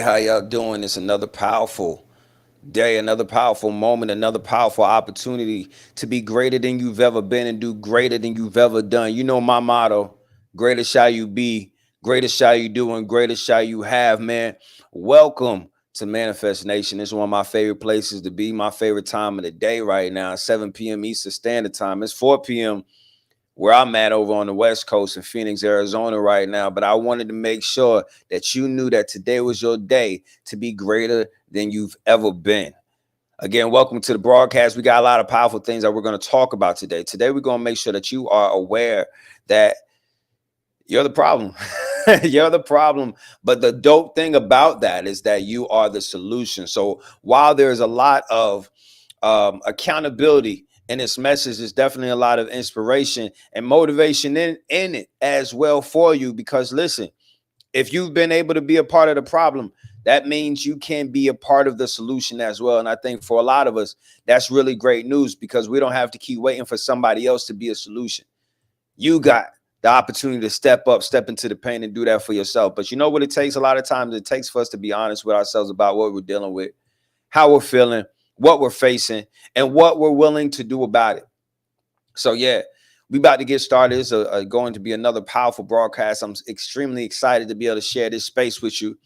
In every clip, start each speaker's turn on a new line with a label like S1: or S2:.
S1: How y'all doing? It's another powerful day, another powerful moment, another powerful opportunity to be greater than you've ever been and do greater than you've ever done. You know my motto, greater shall you be, greater shall you do, and greater shall you have, man. Welcome to Manifest Nation. It's one of my favorite places to be, my favorite time of the day right now, 7 p.m. Eastern Standard Time. It's 4 p.m. where I'm at over on the West Coast in Phoenix, Arizona right now. But I wanted to make sure that you knew that today was your day to be greater than you've ever been. Again, welcome to the broadcast. We got a lot of powerful things that we're going to talk about today. Today, we're going to make sure that you are aware that you're the problem. You're the problem. But the dope thing about that is that you are the solution. So while there's a lot of accountability in this message, there's definitely a lot of inspiration and motivation in it as well for you. Because listen, if you've been able to be a part of the problem, that means you can be a part of the solution as well. And I think for a lot of us, that's really great news because we don't have to keep waiting for somebody else to be a solution. You got the opportunity to step up, step into the pain and do that for yourself. But you know what it takes? A lot of times it takes for us to be honest with ourselves about what we're dealing with, how we're feeling, what we're facing, and what we're willing to do about it. So yeah, we about to get started. It's going to be another powerful broadcast. I'm extremely excited to be able to share this space with you.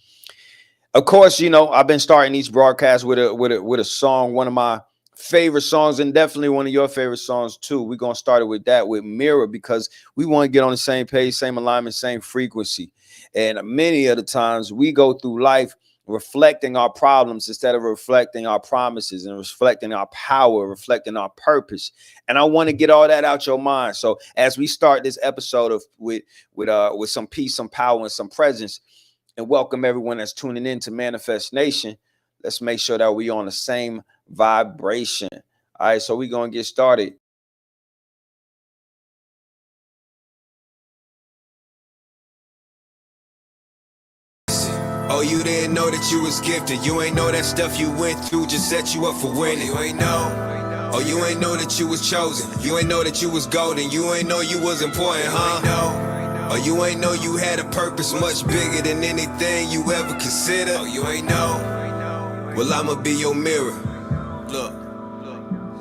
S1: Of course, you know, I've been starting each broadcast with a song, one of my favorite songs, and definitely one of your favorite songs too. We're gonna start it with that, with Mirror, because we want to get on the same page, same alignment, same frequency. And many of the times we go through life reflecting our problems instead of reflecting our promises and reflecting our power, reflecting our purpose. And I want to get all that out your mind. So as we start this episode with some peace, some power, and some presence, and welcome everyone that's tuning in to Manifest Nation, let's make sure that we on the same vibration. All right, so we're gonna get started.
S2: Oh, you didn't know that you was gifted. You ain't know that stuff you went through just set you up for winning. You ain't know. Oh, you ain't know that you was chosen. You ain't know that you was golden. You ain't know you was important, huh? Oh, you ain't know you had a purpose much bigger than anything you ever considered. Oh, you ain't know. Well, I'ma be your mirror. Look,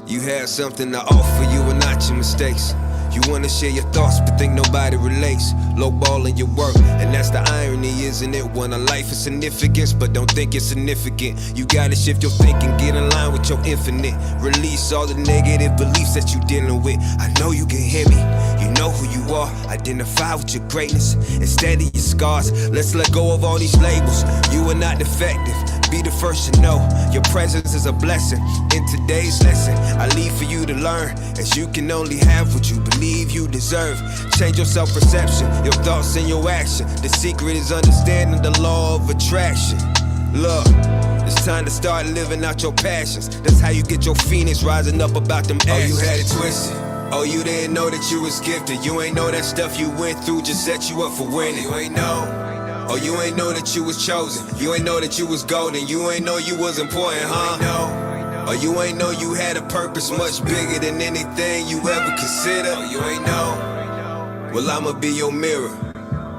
S2: you have something to offer, you are not your mistakes. You wanna share your thoughts, but think nobody relates. Lowballing your work, and that's the irony, isn't it? One of life is significance, but don't think it's significant. You gotta shift your thinking, get in line with your infinite. Release all the negative beliefs that you dealing with. I know you can hear me, you know who you are. Identify with your greatness, instead of your scars. Let's let go of all these labels. You are not defective, be the first to know. Your presence is a blessing. In today's lesson, I leave for you to learn, as you can only have what you believe you deserve. Change your self-perception, your thoughts and your action. The secret is understanding the law of attraction. Look, it's time to start living out your passions. That's how you get your phoenix rising up about them ashes. Oh, you had it twisted. Oh, you didn't know that you was gifted. You ain't know that stuff you went through just set you up for winning. You ain't know. Oh, you ain't know that you was chosen. You ain't know that you was golden. You ain't know you was important, huh? Oh, you ain't know you had a purpose much bigger than anything you ever considered. Oh, you ain't know. Well, I'ma be your mirror,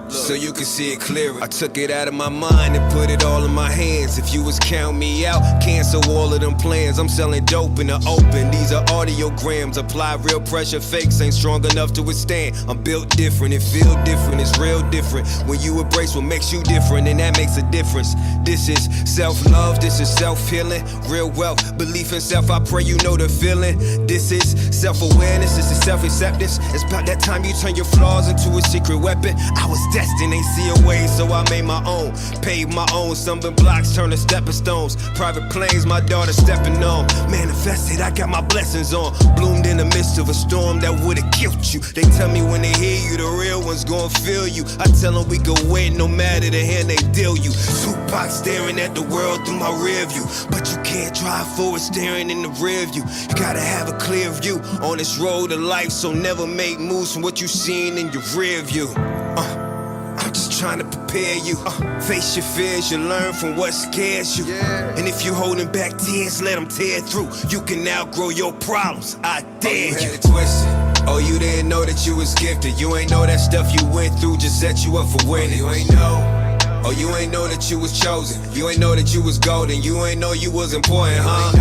S2: so you can see it clearer. I took it out of my mind and put it all in my hands. If you was count me out, cancel all of them plans. I'm selling dope in the open. These are audiograms. Apply real pressure, fakes ain't strong enough to withstand. I'm built different, it feel different, it's real different. When you embrace what makes you different, and that makes a difference. This is self-love, this is self-healing. Real wealth, belief in self, I pray you know the feeling. This is self-awareness, this is self-acceptance. It's about that time you turn your flaws into a secret weapon. I was destined, ain't see a way, so I made my own. Paved my own, stumbling blocks turn to stepping stones. Private planes, my daughter stepping on. Manifested, I got my blessings on. Bloomed in the midst of a storm that would've killed you. They tell me when they hear you, the real ones gon' feel you. I tell them we go win no matter the hand they deal you. Tupac staring at the world through my rear view, but you can't drive forward staring in the rear view. You gotta have a clear view on this road of life, so never make moves from what you seen in your rear view. I'm just trying to prepare you. Face your fears, you learn from what scares you. And if you holding back tears, let them tear through. You can outgrow your problems, I dare you. Had it twisted. Oh, you didn't know that you was gifted. You ain't know that stuff you went through just set you up for winning. You ain't know. Oh, you ain't know that you was chosen. You ain't know that you was golden. You ain't know you was important, huh?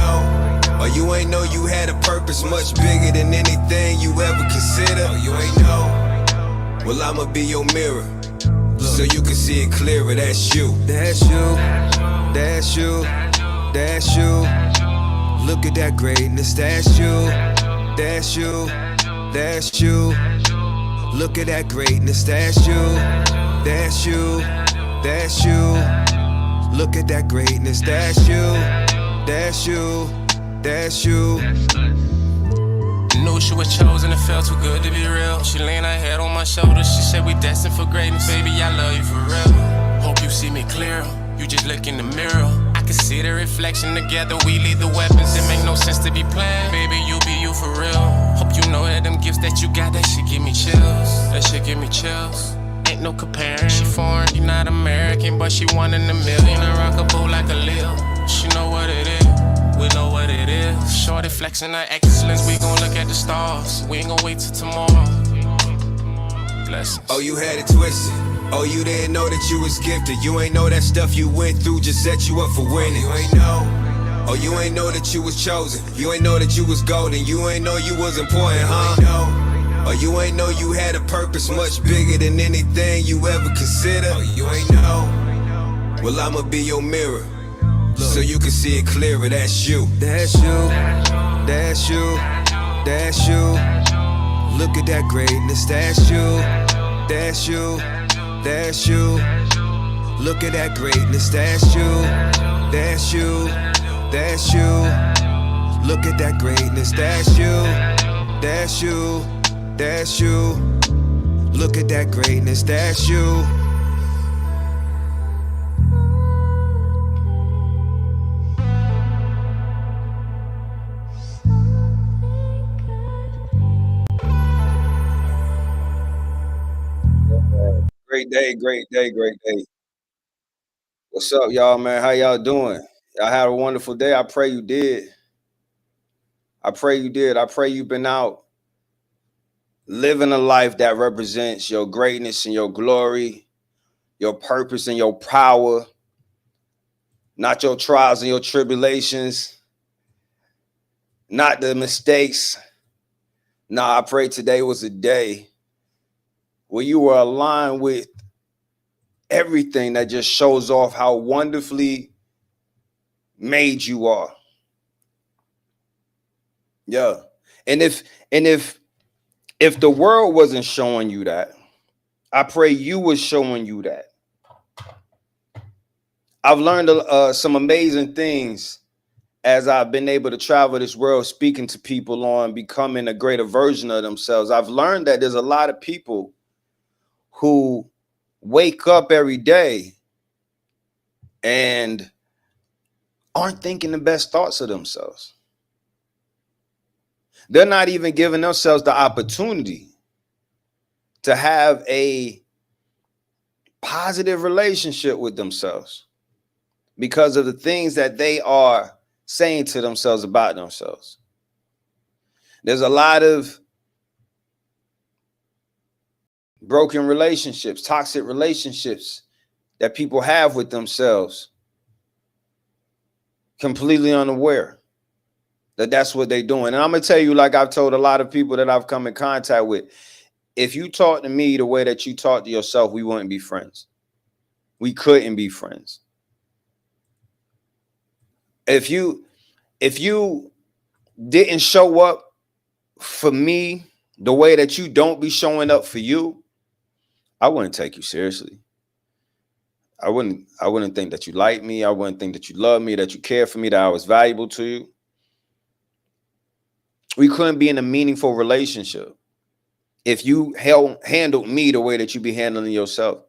S2: Oh, you ain't know you had a purpose much bigger than anything you ever consider. Oh, you ain't know. Well, I'ma be your mirror, so you can see it clearer. That's you. That's you. That's you. That's you. Look at that greatness. That's you. That's you. That's you. Look at that greatness. That's you. That's you. That's you. Look at that greatness. That's you. That's you. That's you.
S3: Knew she was chosen, it felt too good to be real. She leaned her head on my shoulder, she said we destined for greatness. Baby, I love you for real. Hope you see me clear, you just look in the mirror. I can see the reflection together, we lead the weapons. It make no sense to be playing, baby, you be you for real. Hope you know that them gifts that you got, that shit give me chills. That shit give me chills. Ain't no comparing, she foreign, she not American, but she one in a million. I rock a boat like a lil, she know what it is. We know what it is. Shorty flexing her excellence. We gon' look at the stars. We ain't gon' wait till tomorrow. Blessings.
S2: Oh, you had it twisted. Oh, you didn't know that you was gifted. You ain't know that stuff you went through just set you up for winning. You ain't know. Oh, you ain't know that you was chosen. You ain't know that you was golden. You ain't know you was important, huh? Oh, you ain't know you had a purpose much bigger than anything you ever consider. Oh, you ain't know. Well, I'ma be your mirror, so you can see it clearer. That's you. That's you. That's you. That's you. Look at that greatness. That's you. That's you. That's you. Look at that greatness. That's you. That's you. That's you. Look at that greatness. That's you. That's you. That's you. Look at that greatness. That's you.
S1: Great day, great day, great day. What's up, y'all, man? How y'all doing? Y'all had a wonderful day. I pray you did. I pray you did. I pray you've been out living a life that represents your greatness and your glory, your purpose and your power, not your trials and your tribulations, not the mistakes. Nah, I pray today was a day where you were aligned with everything that just shows off how wonderfully made you are. Yeah. And if the world wasn't showing you that, I pray you was showing you that. I've learned some amazing things as I've been able to travel this world, speaking to people on becoming a greater version of themselves. I've learned that there's a lot of people who wake up every day and aren't thinking the best thoughts of themselves. They're not even giving themselves the opportunity to have a positive relationship with themselves because of the things that they are saying to themselves about themselves. There's a lot of broken relationships, toxic relationships that people have with themselves, completely unaware that that's what they're doing. And I'm going to tell you, like I've told a lot of people that I've come in contact with, if you talk to me the way that you talk to yourself, we wouldn't be friends. We couldn't be friends. If you didn't show up for me the way that you don't be showing up for you, I wouldn't take you seriously. I wouldn't think that you like me. I wouldn't think that you love me, that you care for me, that I was valuable to you. We couldn't be in a meaningful relationship if you handled me the way that you be handling yourself.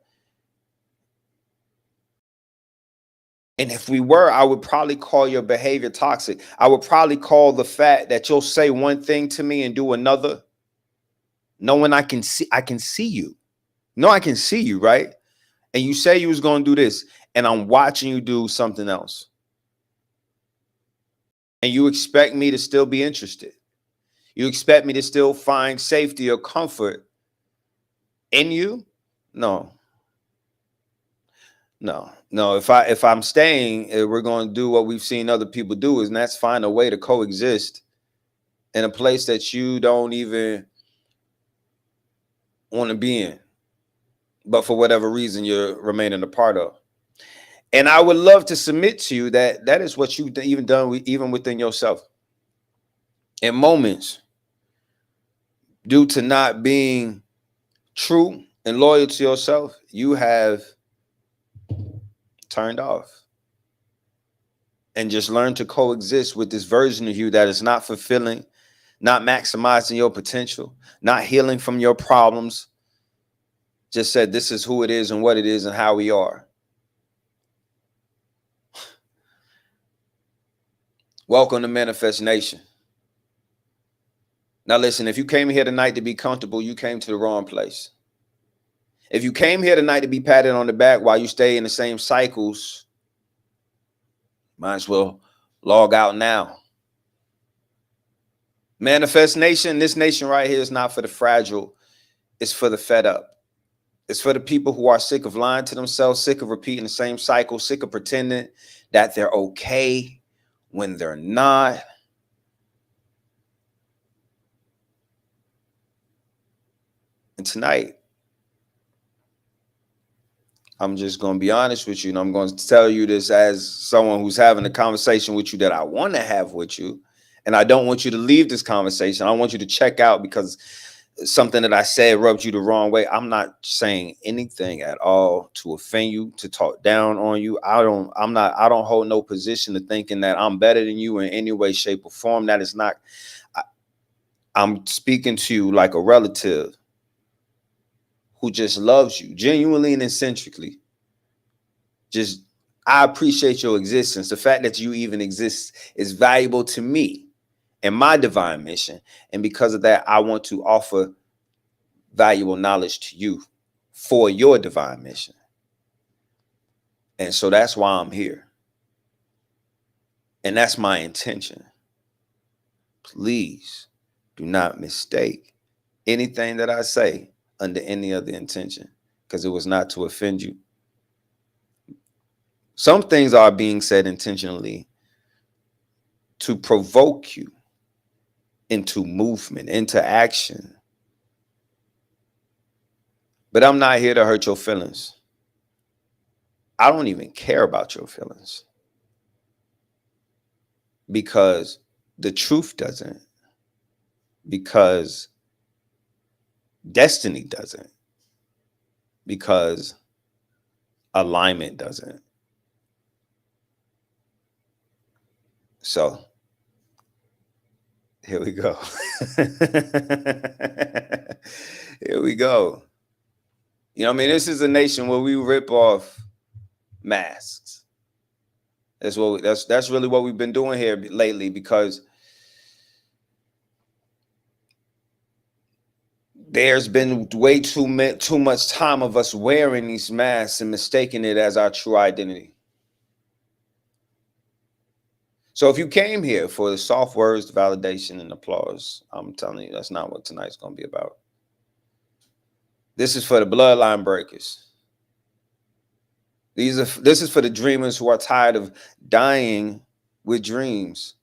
S1: And if we were, I would probably call your behavior toxic. I would probably call the fact that you'll say one thing to me and do another, knowing I can see you. No, I can see you, right? And you say you was going to do this, and I'm watching you do something else. And you expect me to still be interested. You expect me to still find safety or comfort in you? No. No. If I'm staying, we're going to do what we've seen other people do, and that's find a way to coexist in a place that you don't even want to be in, but for whatever reason you're remaining a part of. And I would love to submit to you that that is what you've even done, even within yourself. In moments, due to not being true and loyal to yourself, you have turned off and just learned to coexist with this version of you that is not fulfilling, not maximizing your potential, not healing from your problems. Just said, this is who it is and what it is and how we are. Welcome to Manifest Nation. Now listen, if you came here tonight to be comfortable, you came to the wrong place. If you came here tonight to be patted on the back while you stay in the same cycles, might as well log out now. Manifest Nation, this nation right here is not for the fragile. It's for the fed up. It's for the people who are sick of lying to themselves, sick of repeating the same cycle, sick of pretending that they're okay when they're not. And tonight, I'm just going to be honest with you, and I'm going to tell you this as someone who's having a conversation with you that I want to have with you. And I don't want you to leave this conversation. I want you to check out because something that I said rubbed you the wrong way. I'm not saying anything at all to offend you, to talk down on you. I don't hold no position to thinking that I'm better than you in any way, shape, or form. That is not, I'm speaking to you like a relative who just loves you genuinely and eccentrically. Just, I appreciate your existence. The fact that you even exist is valuable to me and my divine mission. And because of that, I want to offer valuable knowledge to you for your divine mission. And so that's why I'm here. And that's my intention. Please do not mistake anything that I say under any other intention, because it was not to offend you. Some things are being said intentionally to provoke you into movement, into action. But I'm not here to hurt your feelings. I don't even care about your feelings because the truth doesn't, because destiny doesn't, because alignment doesn't. So here we go. Here we go. You know what I mean? This is a nation where we rip off masks. That's really what we've been doing here lately, because there's been way too much time of us wearing these masks and mistaking it as our true identity. So if you came here for the soft words, validation, and applause, I'm telling you, that's not what tonight's going to be about. This is for the bloodline breakers. This is for the dreamers who are tired of dying with dreams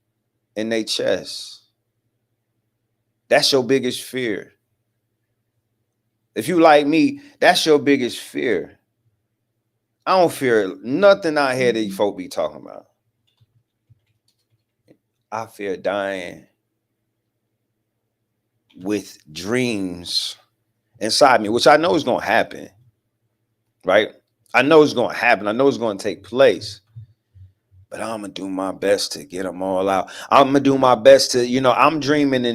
S1: in their chest. That's your biggest fear. If you like me, that's your biggest fear. I don't fear nothing out here that you folk be talking about. I fear dying with dreams inside me, which I know is going to happen, right? I know it's going to happen. I know it's going to take place. But I'm going to do my best to get them all out. I'm going to do my best to, I'm dreaming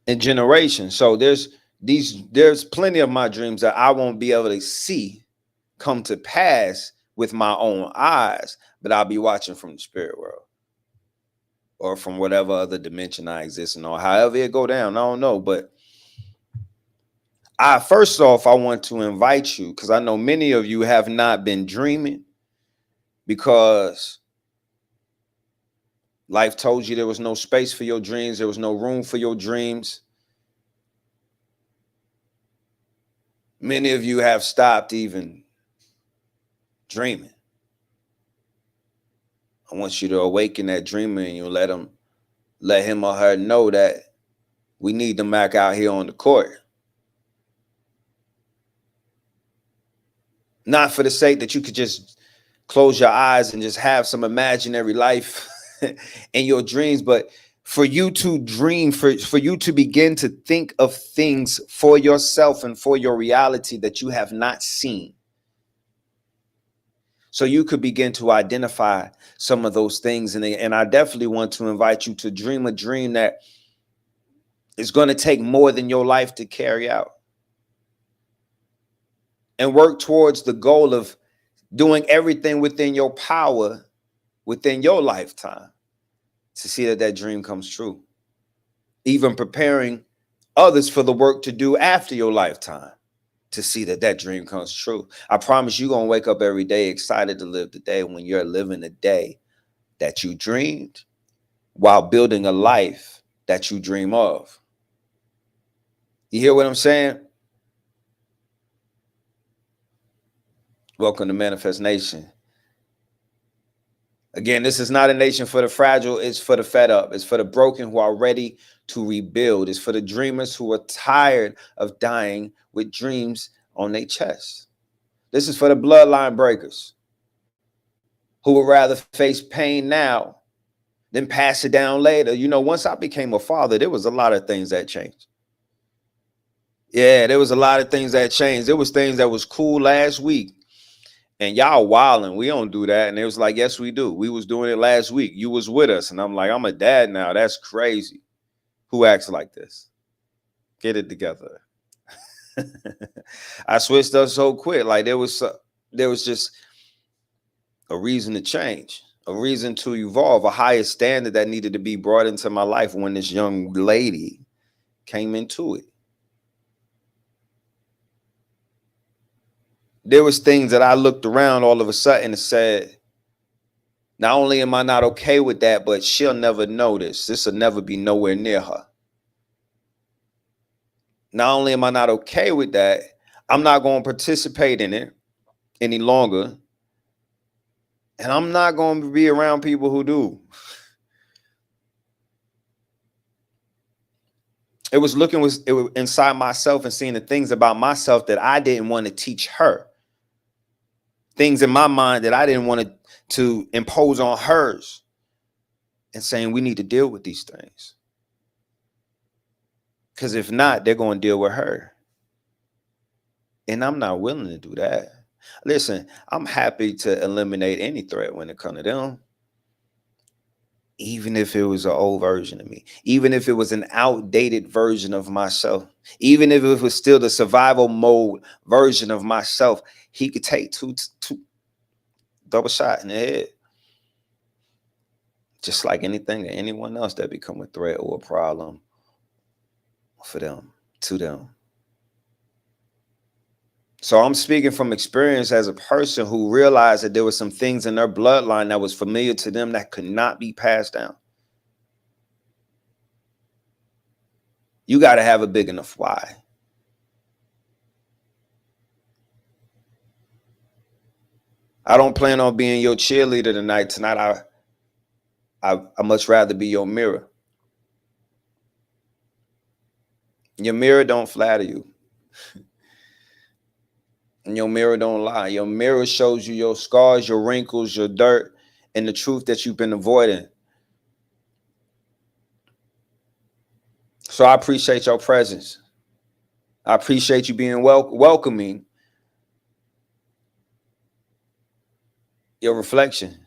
S1: in generations. So there's plenty of my dreams that I won't be able to see come to pass with my own eyes, but I'll be watching from the spirit world or from whatever other dimension I exist in, or however it go down. I don't know. But first off, I want to invite you, because I know many of you have not been dreaming because life told you there was no space for your dreams. There was no room for your dreams. Many of you have stopped even dreaming. I want you to awaken that dreamer and you let him or her know that we need them back out here on the court. Not for the sake that you could just close your eyes and just have some imaginary life in your dreams, but for you to dream, for you to begin to think of things for yourself and for your reality that you have not seen. So you could begin to identify some of those things. And I definitely want to invite you to dream a dream that is going to take more than your life to carry out. And work towards the goal of doing everything within your power, within your lifetime, to see that dream comes true. Even preparing others for the work to do after your lifetime to see that dream comes true. I promise you're going to wake up every day excited to live the day when you're living the day that you dreamed while building a life that you dream of. You hear what I'm saying? Welcome to Manifest Nation. Again, this is not a nation for the fragile. It's for the fed up. It's for the broken who are ready to rebuild. It's for the dreamers who are tired of dying with dreams on their chest. This is for the bloodline breakers who would rather face pain now than pass it down later. You know, once I became a father, there was a lot of things that changed. Yeah, there was a lot of things that changed. There was things that was cool last week. And y'all wilding, we don't do that. And it was like, yes, we do. We was doing it last week. You was with us. And I'm like, I'm a dad now. That's crazy. Who acts like this? Get it together. I switched up so quick. Like there was just a reason to change, a reason to evolve, a higher standard that needed to be brought into my life when this young lady came into it. There was things that I looked around all of a sudden and said, not only am I not okay with that, but she'll never know this. This will never be nowhere near her. Not only am I not okay with that, I'm not going to participate in it any longer. And I'm not going to be around people who do. It was inside myself and seeing the things about myself that I didn't want to teach her. Things in my mind that I didn't want to impose on hers, and saying we need to deal with these things. Because if not, they're going to deal with her. And I'm not willing to do that. Listen, I'm happy to eliminate any threat when it comes to them. Even if it was an old version of me, even if it was an outdated version of myself, even if it was still the survival mode version of myself, he could take two double shot in the head. Just like anything or anyone else that become a threat or a problem for them, to them. So I'm speaking from experience as a person who realized that there were some things in their bloodline that was familiar to them that could not be passed down. You got to have a big enough why. I don't plan on being your cheerleader tonight. Tonight, I much rather be your mirror. Your mirror don't flatter you. And your mirror don't lie. Your mirror shows you your scars, your wrinkles, your dirt, and the truth that you've been avoiding. So I appreciate your presence. I appreciate you being welcoming. Your reflection.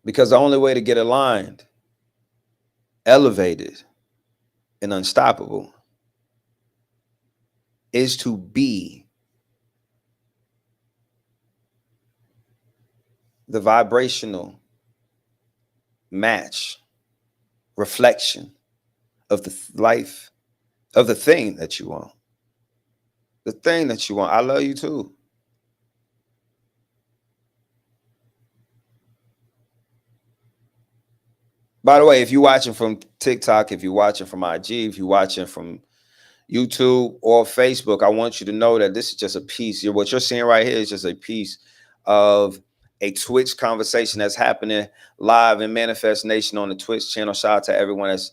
S1: Because the only way to get aligned, elevated, and unstoppable is to be the vibrational match, reflection of the life, of the thing that you want. The thing that you want. I love you too. By the way, if you're watching from TikTok, if you're watching from IG, if you're watching from YouTube or Facebook, I want you to know that this is just a piece. What you're seeing right here is just a piece of a Twitch conversation that's happening live in Manifest Nation on the Twitch channel. Shout out to everyone that's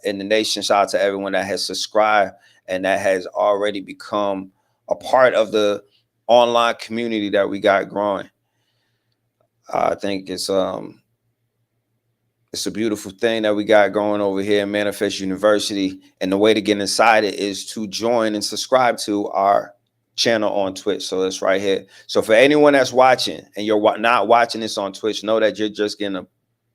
S1: in the nation. Shout out to everyone that has subscribed and that has already become a part of the online community that we got growing. I think it's a beautiful thing that we got going over here in Manifest University. And the way to get inside it is to join and subscribe to our channel on Twitch. So it's right here. So for anyone that's watching and you're not watching this on Twitch, know that you're just getting a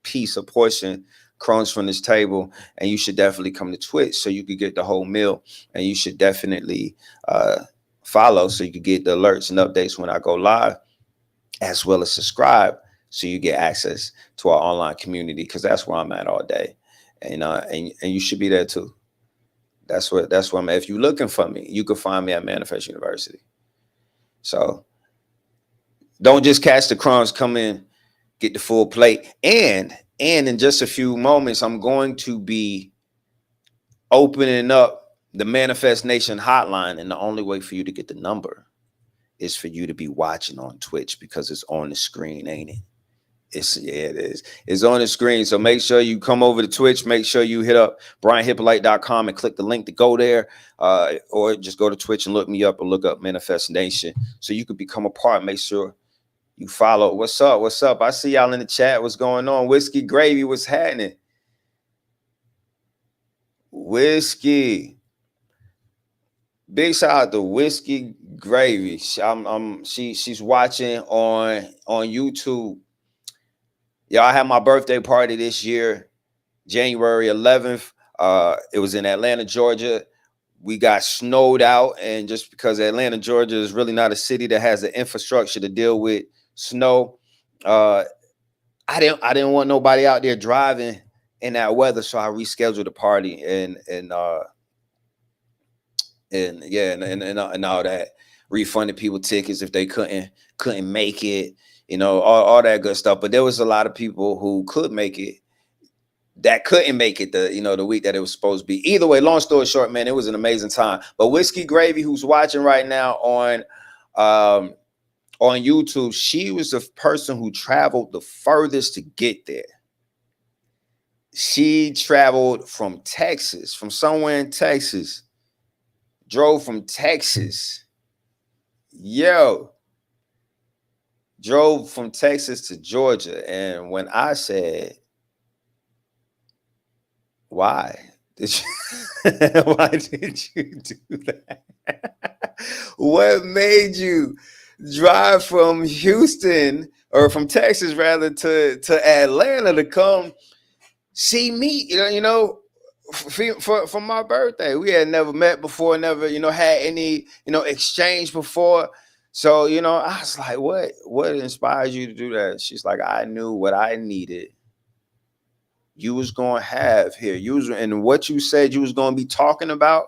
S1: piece, a portion, crumbs from this table. And you should definitely come to Twitch so you could get the whole meal. And you should definitely follow so you could get the alerts and updates when I go live, as well as subscribe so you get access to our online community, because that's where I'm at all day. And you should be there too. That's where I'm at. If you're looking for me, you can find me at Manifest University. So don't just catch the crumbs, come in, get the full plate. And in just a few moments, I'm going to be opening up the Manifest Nation hotline. And the only way for you to get the number is for you to be watching on Twitch, because it's on the screen, ain't it? It is. It's on the screen. So make sure you come over to Twitch. Make sure you hit up BrianHyppolite.com and click the link to go there. Or just go to Twitch and look me up, or look up Manifest Nation so you can become a part. Make sure you follow. What's up? What's up? I see y'all in the chat. What's going on? Whiskey Gravy, what's happening? Whiskey. Big shout out to Whiskey Gravy. She's watching on YouTube. Y'all, I had my birthday party this year, January 11th. It was in Atlanta, Georgia. We got snowed out, and just because Atlanta, Georgia is really not a city that has the infrastructure to deal with snow, I didn't want nobody out there driving in that weather, so I rescheduled the party and all that. Refunded people tickets if they couldn't make it. All that good stuff. But there was a lot of people who could make it that couldn't make it the week that it was supposed to be. Either way, long story short, man, it was an amazing time. But Whiskey Gravy, who's watching right now on YouTube, she was the person who traveled the furthest to get there. She traveled from Texas, from somewhere in Texas, drove from Texas. Drove from Texas to Georgia. And when I said, why did you do that? What made you drive from Houston, or from Texas rather, to Atlanta to come see me, for my birthday? We had never met before, never, had any, exchange before. So, I was like, what inspired you to do that? She's like, I knew what I needed you was going to have here. And what you said you was going to be talking about,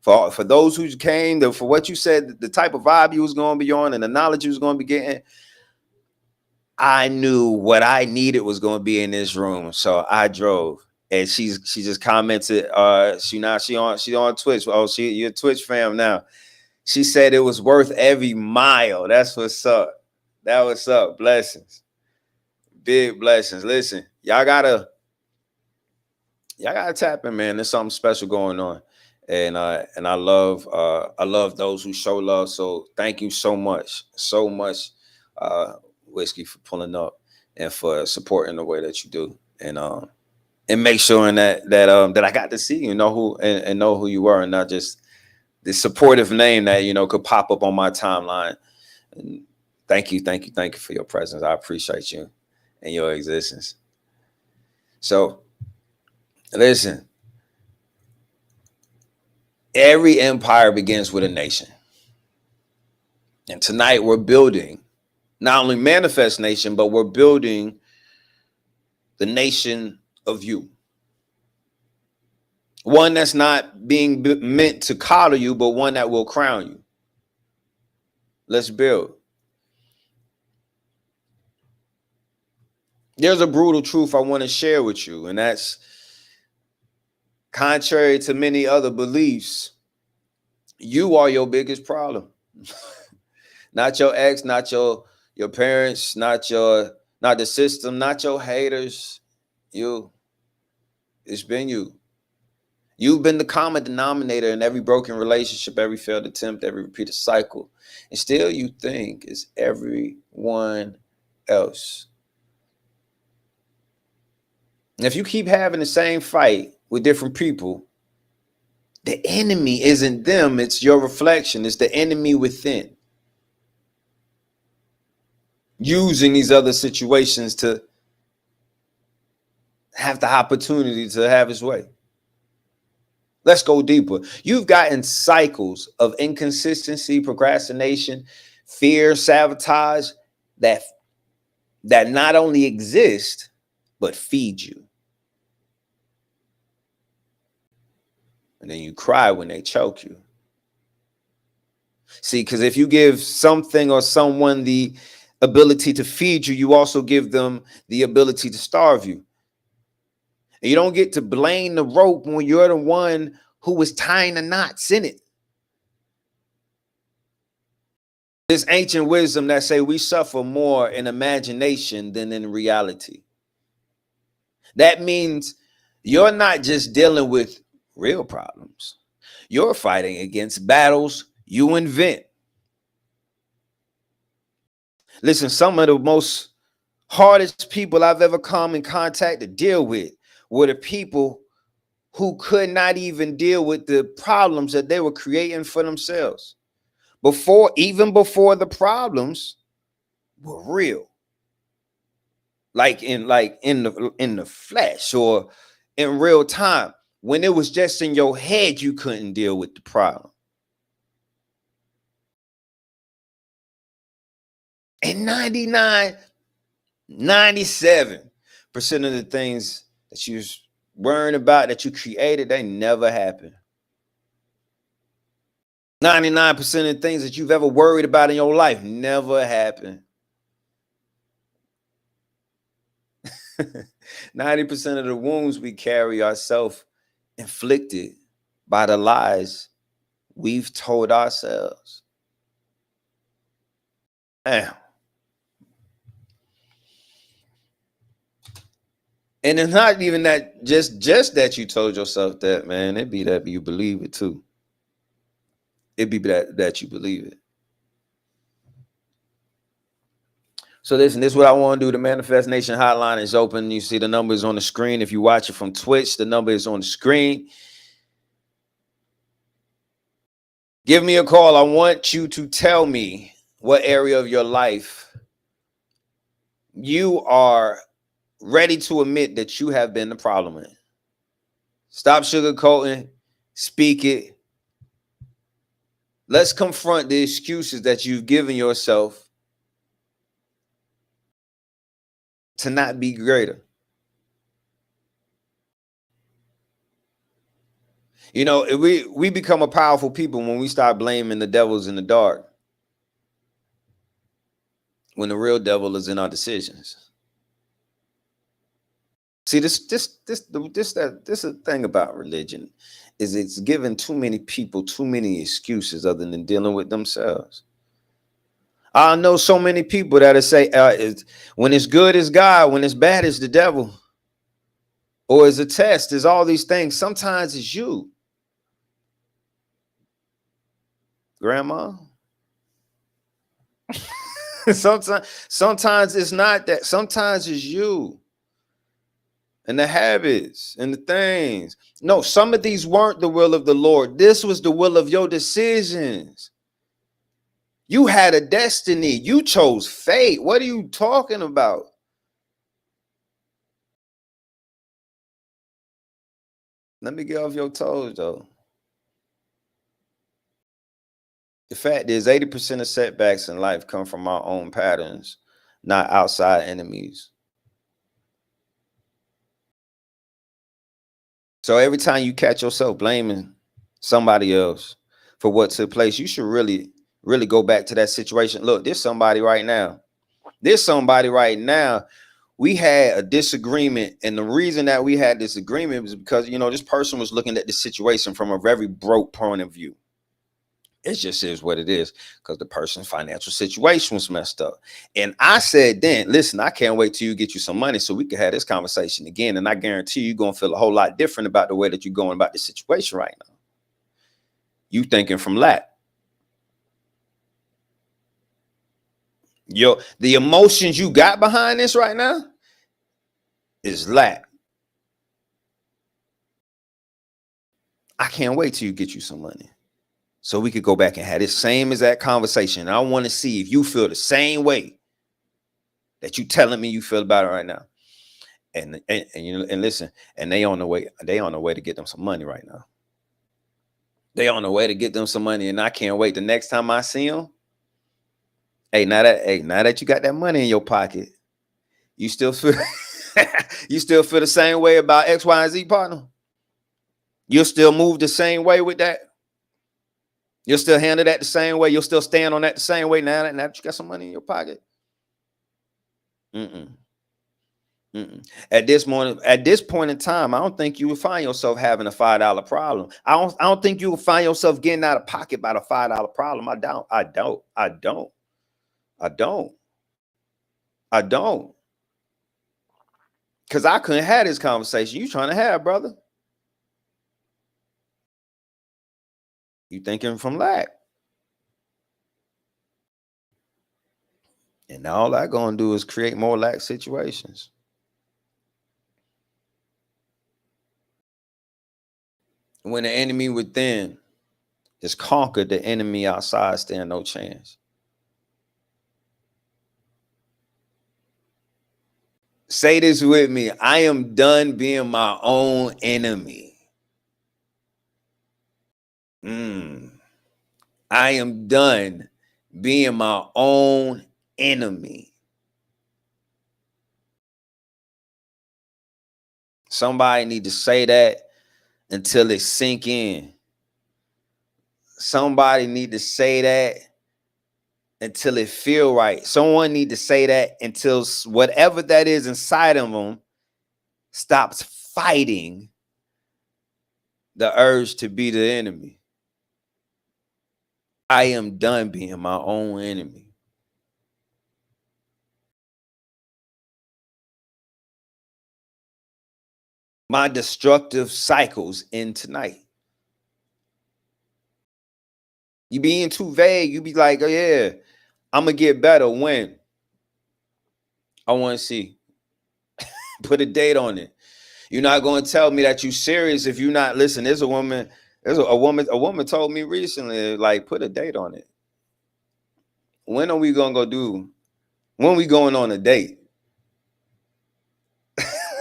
S1: for those who came, for what you said, the type of vibe you was going to be on and the knowledge you was going to be getting, I knew what I needed was going to be in this room. So I drove. And she just commented, she on Twitch. Oh, you're a Twitch fam now. She said it was worth every mile. That's what's up. That was up. Blessings. Big blessings. Listen, y'all gotta tap in, man. There's something special going on. And I love those who show love. So thank you so much, Whiskey, for pulling up and for supporting the way that you do. And make sure that I got to see you, know who you were, and not just the supportive name that could pop up on my timeline. And thank you for your presence. I appreciate you and your existence. So listen, every empire begins with a nation. And tonight we're building not only Manifest Nation, but we're building the nation of you. One that's not being meant to coddle you, but one that will crown you. Let's build. There's a brutal truth I want to share with you, and that's contrary to many other beliefs. You are your biggest problem. Not your ex, not your parents, not the system, not your haters. You. It's been you. You've been the common denominator in every broken relationship, every failed attempt, every repeated cycle. And still you think it's everyone else. And if you keep having the same fight with different people, the enemy isn't them, it's your reflection. It's the enemy within. Using these other situations to have the opportunity to have his way. Let's go deeper. You've gotten cycles of inconsistency, procrastination, fear, sabotage that not only exist, but feed you. And then you cry when they choke you. See, because if you give something or someone the ability to feed you, you also give them the ability to starve you. And you don't get to blame the rope when you're the one who was tying the knots in it. This ancient wisdom that say we suffer more in imagination than in reality. That means you're not just dealing with real problems. You're fighting against battles you invent. Listen, some of the most hardest people I've ever come in contact to deal with were the people who could not even deal with the problems that they were creating for themselves. Even before the problems were real. Like in the flesh or in real time. When it was just in your head, you couldn't deal with the problem. And 97% of the things that you was worrying about, that you created, they never happened. 99% of the things that you've ever worried about in your life never happened. 90% of the wounds we carry are self-inflicted by the lies we've told ourselves. Damn. And it's not even that just that you told yourself that, man. It'd be that you believe it too. It'd be that you believe it. So listen, this is what I want to do. The Manifest Nation hotline is open. You see the numbers on the screen. If you watch it from Twitch, the number is on the screen. Give me a call. I want you to tell me what area of your life you are ready to admit that you have been the problem in. Stop sugarcoating. Speak it. Let's confront the excuses that you've given yourself to not be greater. You know, we become a powerful people when we start blaming the devils in the dark, when the real devil is in our decisions. See, this is the thing about religion, is it's giving too many people too many excuses other than dealing with themselves. I know so many people that say when it's good is God, when it's bad is the devil, or it's a test, is all these things. Sometimes it's you, grandma. sometimes it's not that. Sometimes it's you and the habits and the things. No, some of these weren't the will of the Lord. This was the will of your decisions. You had a destiny. You chose fate. What are you talking about? Let me get off your toes, though. The fact is, 80% of setbacks in life come from our own patterns, not outside enemies. So every time you catch yourself blaming somebody else for what took place, you should really go back to that situation. Look, there's somebody right now. We had a disagreement, and the reason that we had this agreement was because, you know, this person was looking at the situation from a very broke point of view. It just is what it is, because the person's financial situation was messed up. And I said, then, listen, I can't wait till you get you some money so we can have this conversation again. And I guarantee you're going to feel a whole lot different about the way that you're going about the situation right now. You thinking from lack. The emotions you got behind this right now is lack. I can't wait till you get you some money so we could go back and have this same exact conversation. And I want to see if you feel the same way that you telling me you feel about it right now. And you know, and listen, and they on the way to get them some money right now. They on the way to get them some money, and I can't wait the next time I see them. Hey, now that you got that money in your pocket, you still feel you still feel the same way about X, Y, and Z, partner? You'll still move the same way with that? You'll still handle that the same way? You'll still stand on that the same way now that you got some money in your pocket? At this point in time, I don't think you will find yourself having a $5 problem. I don't think you will find yourself getting out of pocket by the $5 problem. I don't. Because I couldn't have this conversation you trying to have, brother. You thinking from lack. And all that gonna do is create more lack situations. When the enemy within has conquered, the enemy outside stand no chance. Say this with me. I am done being my own enemy. I am done being my own enemy. Somebody need to say that until it sink in. Somebody need to say that until it feel right. Someone need to say that until whatever that is inside of them stops fighting the urge to be the enemy. I am done being my own enemy. My destructive cycles end tonight. You being too vague. You be like, oh yeah, I'm going to get better when? I want to see. Put a date on it. You're not going to tell me that you're serious if you're not. Listen, there's a woman told me recently, like, put a date on it. When are we going to go do? When we going on a date?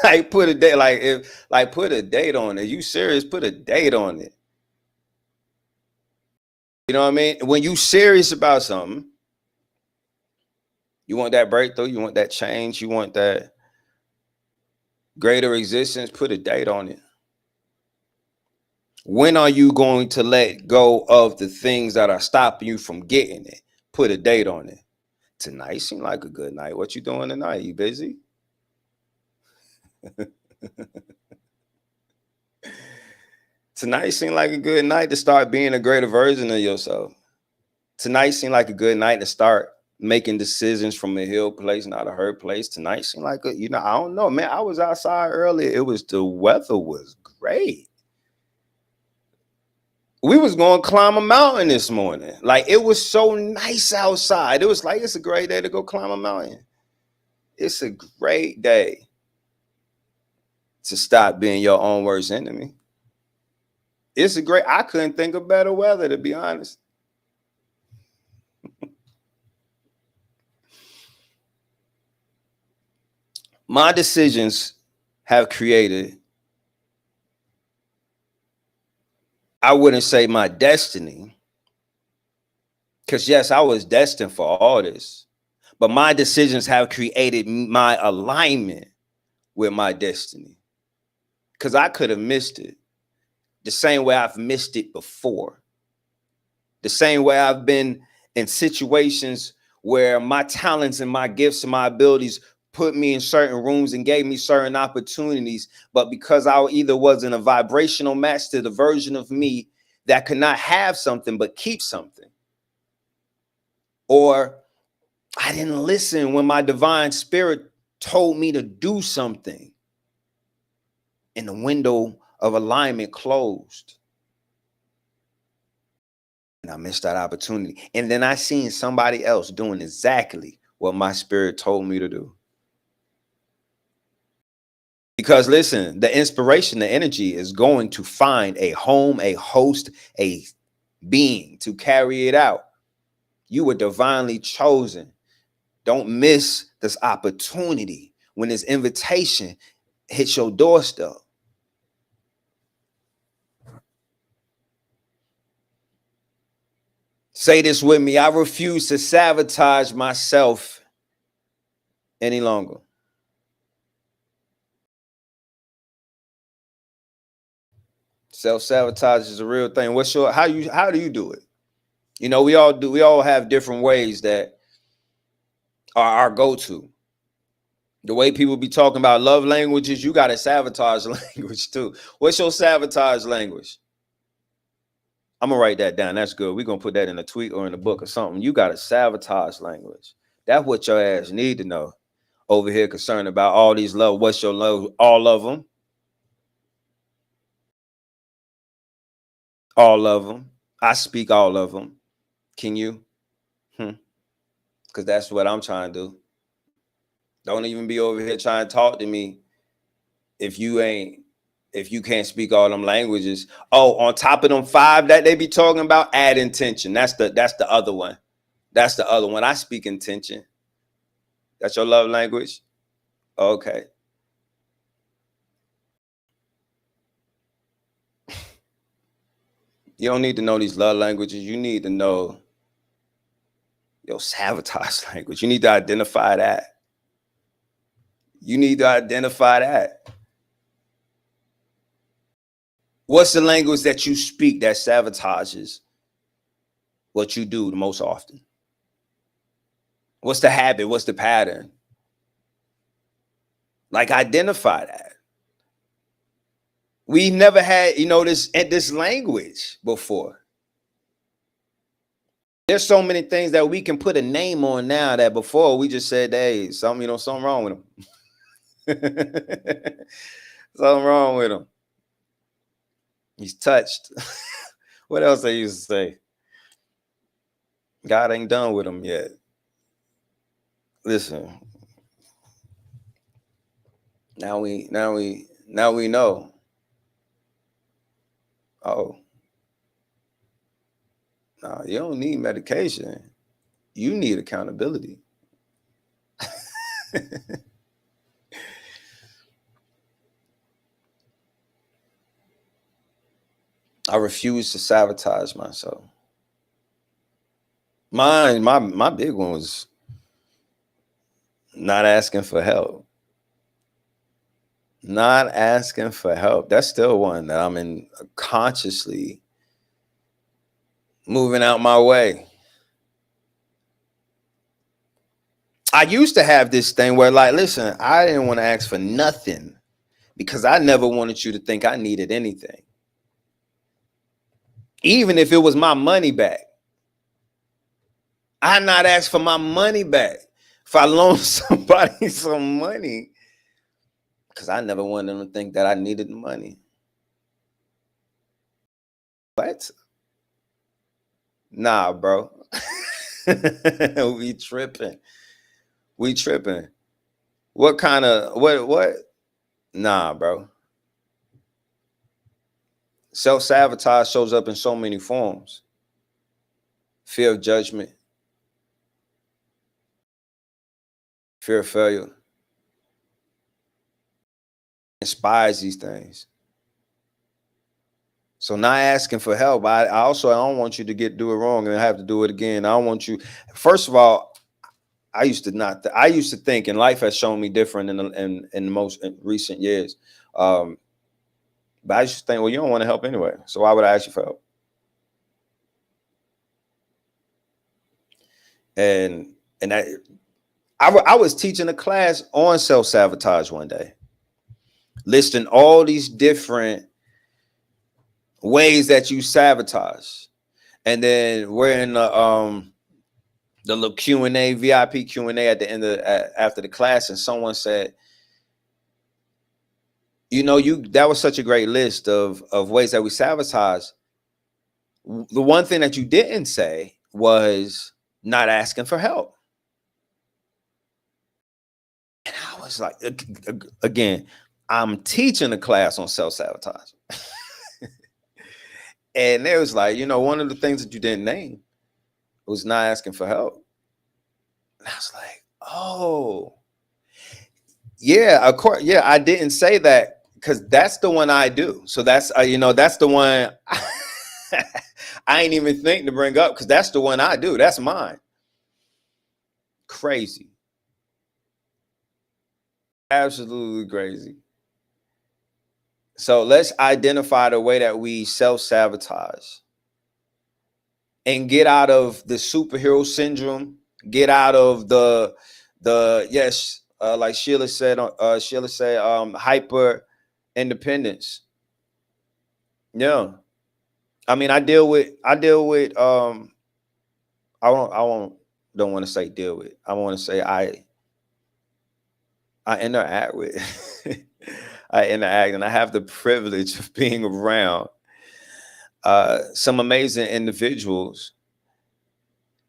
S1: Like, put a date, put a date on it. You serious? Put a date on it. You know what I mean? When you serious about something, you want that breakthrough, you want that change, you want that greater existence, put a date on it. When are you going to let go of the things that are stopping you from getting it? Put a date on it. Tonight seemed like a good night. What you doing tonight? You busy? Tonight seemed like a good night to start being a greater version of yourself. Tonight seemed like a good night to start making decisions from a healed place, not a hurt place. Tonight seemed like I don't know, man. I was outside earlier. The weather was great. We was going to climb a mountain this morning. Like, it was so nice outside. It was like, it's a great day to go climb a mountain. It's a great day to stop being your own worst enemy. I couldn't think of better weather, to be honest. My decisions have created, I wouldn't say my destiny, because yes, I was destined for all this, but my decisions have created my alignment with my destiny, because I could have missed it the same way I've missed it before, the same way I've been in situations where my talents and my gifts and my abilities put me in certain rooms and gave me certain opportunities. But because I either wasn't a vibrational match to the version of me that could not have something but keep something. Or I didn't listen when my divine spirit told me to do something and the window of alignment closed. And I missed that opportunity. And then I seen somebody else doing exactly what my spirit told me to do. Because listen, the inspiration, the energy is going to find a home, a host, a being to carry it out. You were divinely chosen. Don't miss this opportunity when this invitation hits your doorstep. Say this with me. I refuse to sabotage myself any longer. Self-sabotage is a real thing. How do you do it? You know, we all have different ways that are our go-to. The way people be talking about love languages, you got to sabotage language too. What's your sabotage language? I'm gonna write that down. That's good. We're gonna put that in a tweet or in a book or something. You got to sabotage language. That's what your ass need to know. Over here concerned about all these love. What's your love? All of them. All of them. I speak all of them. Can you? Because that's what I'm trying to do. Don't even be over here trying to talk to me if you can't speak all them languages. Oh, on top of them 5 that they be talking about, add intention. That's the other one. That's the other one. I speak intention. That's your love language? Okay. You don't need to know these love languages. You need to know your sabotage language. You need to identify that. You need to identify that. What's the language that you speak that sabotages what you do the most often? What's the habit? What's the pattern? Like, identify that. We never had, this language before. There's so many things that we can put a name on now that before we just said, hey, something wrong with him. Something wrong with him. He's touched. What else they used to say? God ain't done with him yet. Listen. Now we know. Oh. No, you don't need medication. You need accountability. I refuse to sabotage myself. My big one was not asking for help. Not asking for help. That's still one that I'm in consciously moving out my way. I used to have this thing where, like, listen, I didn't want to ask for nothing because I never wanted you to think I needed anything. Even if it was my money back. I not ask for my money back. If I loan somebody some money, because I never wanted them to think that I needed the money. What? Nah, bro. We tripping. What kind of, what? Nah, bro. Self-sabotage shows up in so many forms. Fear of judgment. Fear of failure. Inspires these things. So not asking for help. I don't want you to do it wrong and have to do it again. I don't want you. First of all, I used to think, and life has shown me different in the most recent years. But I used to think, well, you don't want to help anyway. So why would I ask you for help? And I was teaching a class on self-sabotage one day, listing all these different ways that you sabotage. And then we're in the little Q&A, VIP Q&A at the end of after the class, and someone said, that was such a great list of ways that we sabotage. The one thing that you didn't say was not asking for help. And I was like, again, I'm teaching a class on self-sabotage. And they was like, one of the things that you didn't name was not asking for help. And I was like, oh, yeah, of course. Yeah, I didn't say that because that's the one I do. So that's, that's the one I ain't even think to bring up because that's the one I do. That's mine. Crazy. Absolutely crazy. So let's identify the way that we self-sabotage and get out of the superhero syndrome, get out of the yes, like Sheila said, hyper independence. Yeah. I mean, I deal with I don't want to say deal with. I want to say I interact with. I interact, and I have the privilege of being around some amazing individuals,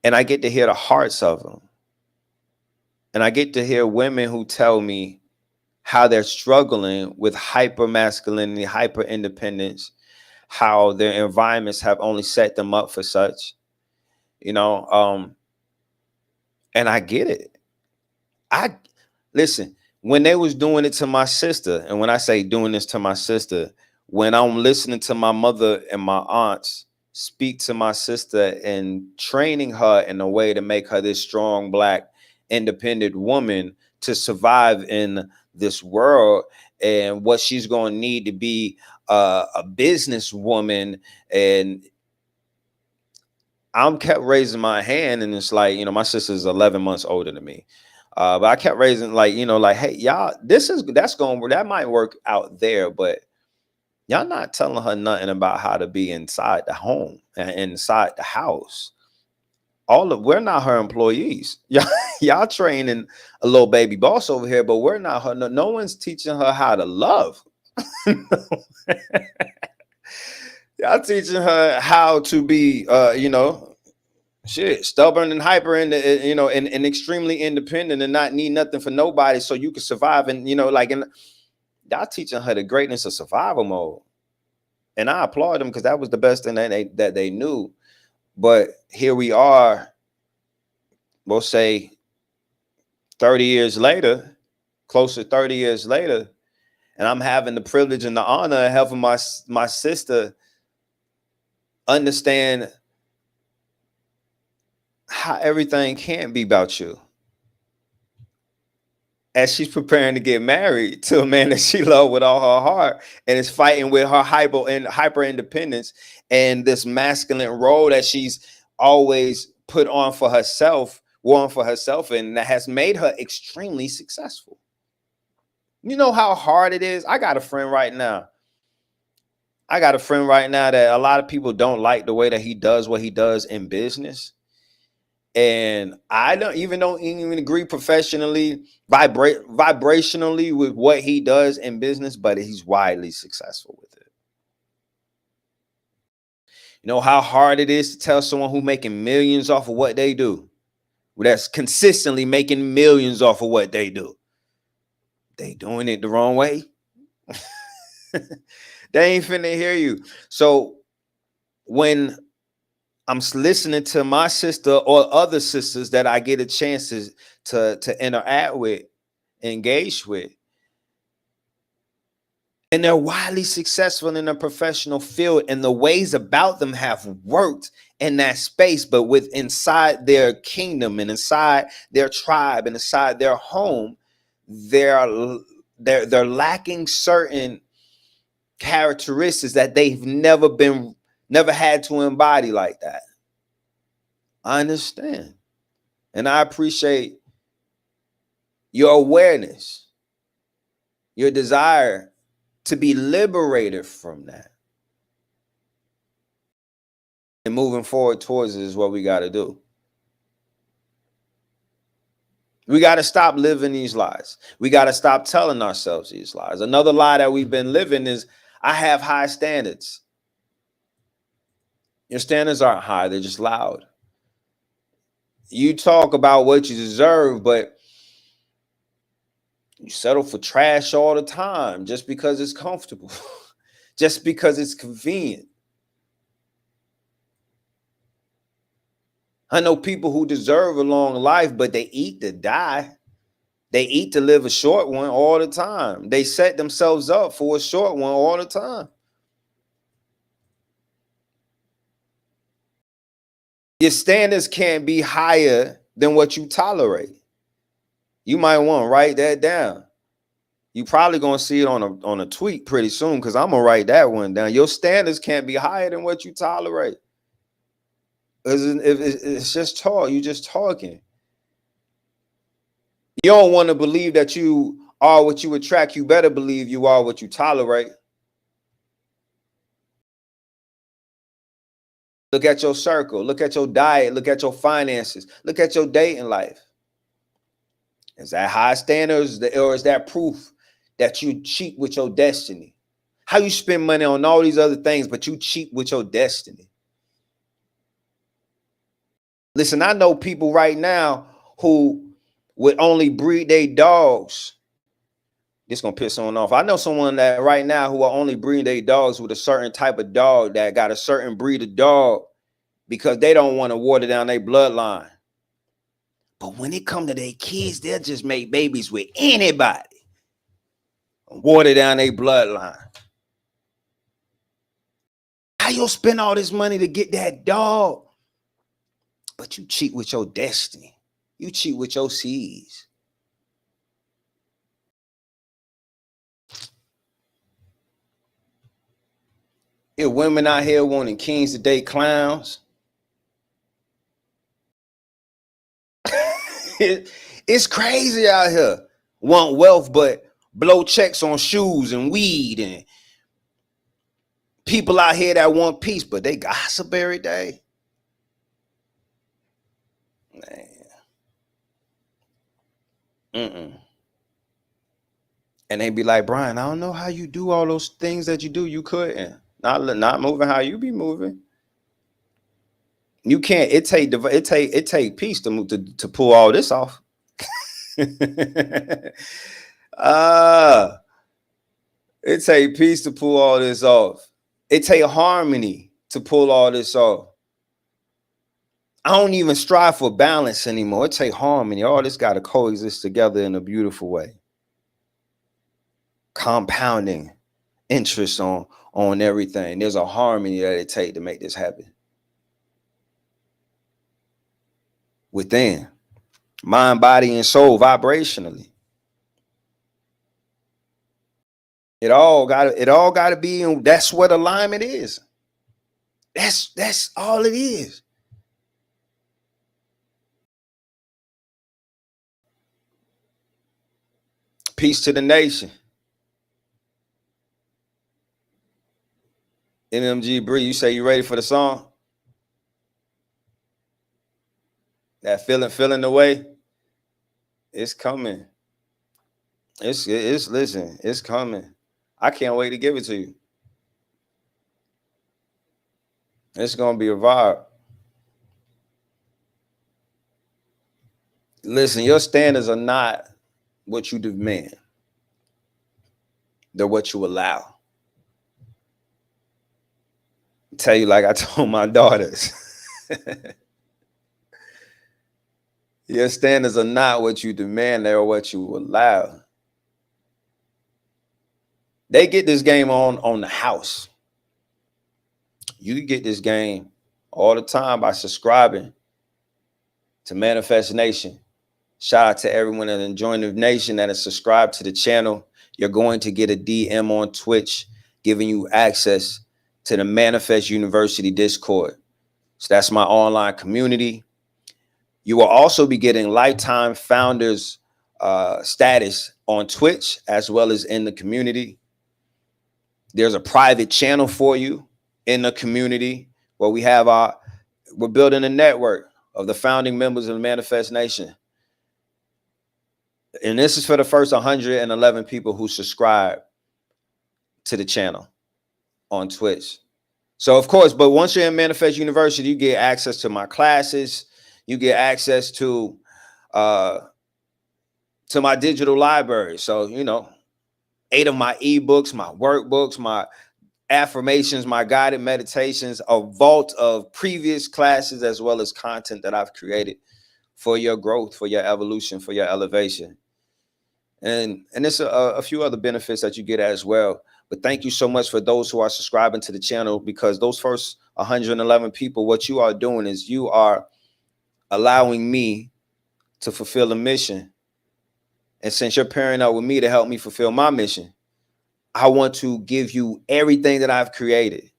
S1: and I get to hear the hearts of them. And I get to hear women who tell me how they're struggling with hyper masculinity, hyper independence, how their environments have only set them up for such, and I get it. I listen, when they was doing it to my sister, and when I say doing this to my sister, when I'm listening to my mother and my aunts speak to my sister and training her in a way to make her this strong, Black, independent woman to survive in this world, and what she's going to need to be a businesswoman. And I'm kept raising my hand, and it's like, my sister's 11 months older than me. But I kept raising, like, hey, y'all, that might work out there, but y'all not telling her nothing about how to be inside the home and inside the house. We're not her employees. Y'all training a little baby boss over here, but we're not her. No one's teaching her how to love. Y'all teaching her how to be, stubborn and hyper and extremely independent and not need nothing for nobody so you can survive. And and y'all teaching her the greatness of survival mode. And I applaud them because that was the best thing that they knew. But here we are, we'll say 30 years later, close to 30 years later, and I'm having the privilege and the honor of helping my sister understand how everything can't be about you, as she's preparing to get married to a man that she loved with all her heart, and is fighting with her hyper independence and this masculine role that she's always put on for herself, worn for herself, and that has made her extremely successful. You know how hard it is? I got a friend right now that a lot of people don't like the way that he does what he does in business. And I don't even agree professionally, vibrationally with what he does in business, but he's widely successful with it. You know how hard it is to tell someone who's making millions off of what they do, that's consistently making millions off of what they do. They doing it the wrong way. They ain't finna hear you. So when I'm listening to my sister or other sisters that I get a chance to interact with, engage with, and they're widely successful in a professional field, and the ways about them have worked in that space, but with inside their kingdom and inside their tribe and inside their home, they're lacking certain characteristics that they've never had to embody like that. I understand. And I appreciate your awareness, your desire to be liberated from that. And moving forward towards it is what we got to do. We got to stop living these lies. We got to stop telling ourselves these lies. Another lie that we've been living is, I have high standards. Your standards aren't high, they're just loud. You talk about what you deserve, but you settle for trash all the time just because it's comfortable, just because it's convenient. I know people who deserve a long life, but they eat to die. They eat to live a short one all the time. They set themselves up for a short one all the time. Your standards can't be higher than what you tolerate. You might want to write that down. You probably gonna see it on a tweet pretty soon, because I'm gonna write that one down. Your standards can't be higher than what you tolerate. It's just talk. You just talking. You don't want to believe that you are what you attract. You better believe you are what you tolerate. Look at your circle. Look at your diet. Look at your finances. Look at your dating life. Is that high standards, or is that proof that you cheat with your destiny? How you spend money on all these other things, but you cheat with your destiny? Listen, I know people right now who would only breed their dogs. This gonna piss someone off. I know someone that right now who are only breeding their dogs with a certain type of dog that got a certain breed of dog because they don't want to water down their bloodline. But when it comes to their kids, they'll just make babies with anybody. Water down their bloodline. How you spend all this money to get that dog, but you cheat with your destiny? You cheat with your seeds. If women out here wanting kings to date clowns, it's crazy out here. Want wealth, but blow checks on shoes and weed, and people out here that want peace, but they gossip every day. Man. And they be like, Brian, I don't know how you do all those things that you do. You couldn't. Not moving how you be moving. You can't. It take peace to pull all this off. It take peace to pull all this off. It take harmony to pull all this off. I don't even strive for balance anymore. It take harmony. All this got to coexist together in a beautiful way. Compounding interest on everything. There's a harmony that it takes to make this happen. Within mind, body, and soul, vibrationally. It all gotta be in. That's what alignment is. That's all it is. Peace to the nation. NMG Bree, you say you ready for the song? That feeling the way? It's coming. It's listen, it's coming. I can't wait to give it to you. It's gonna be a vibe. Listen, your standards are not what you demand. They're what you allow. I tell you, like I told my daughters, your standards are not what you demand, they're what you allow. They get this game on the house. You can get this game all the time by subscribing to Manifest Nation. Shout out to everyone that enjoying the nation that is subscribed to the channel. You're going to get a DM on Twitch giving you access to the Manifest University Discord. So that's my online community. You will also be getting lifetime founders status on Twitch as well as in the community. There's a private channel for you in the community Well, we're building a network of the founding members of the Manifest Nation. And this is for the first 111 people who subscribe to the channel on Twitch. So, of course, but once you're in Manifest University, you get access to my classes. You get access to my digital library. So, 8 of my eBooks, my workbooks, my affirmations, my guided meditations, a vault of previous classes, as well as content that I've created for your growth, for your evolution, for your elevation. And there's a few other benefits that you get as well. But thank you so much for those who are subscribing to the channel, because those first 111 people, what you are doing is you are allowing me to fulfill a mission. And since you're pairing up with me to help me fulfill my mission, I want to give you everything that I've created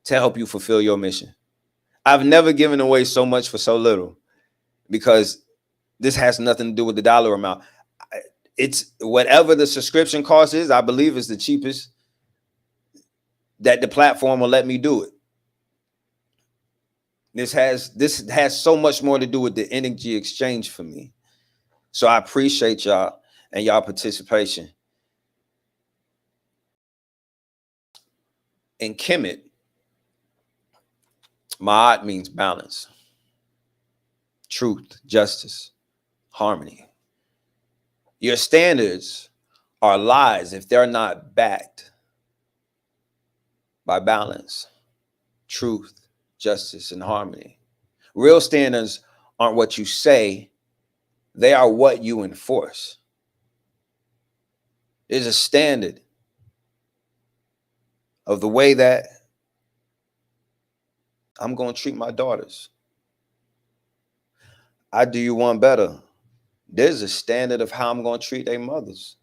S1: to help you fulfill your mission. I've never given away so much for so little, because this has nothing to do with the dollar amount. It's whatever the subscription cost is, I believe is the cheapest that the platform will let me do it. This has so much more to do with the energy exchange for me. So I appreciate y'all and y'all participation. In Kemet, Ma'at means balance, truth, justice, harmony. Your standards are lies if they're not backed by balance, truth, justice, and harmony. Real standards aren't what you say, they are what you enforce. There's a standard of the way that I'm going to treat my daughters. I do you one better. There's a standard of how I'm going to treat their mothers,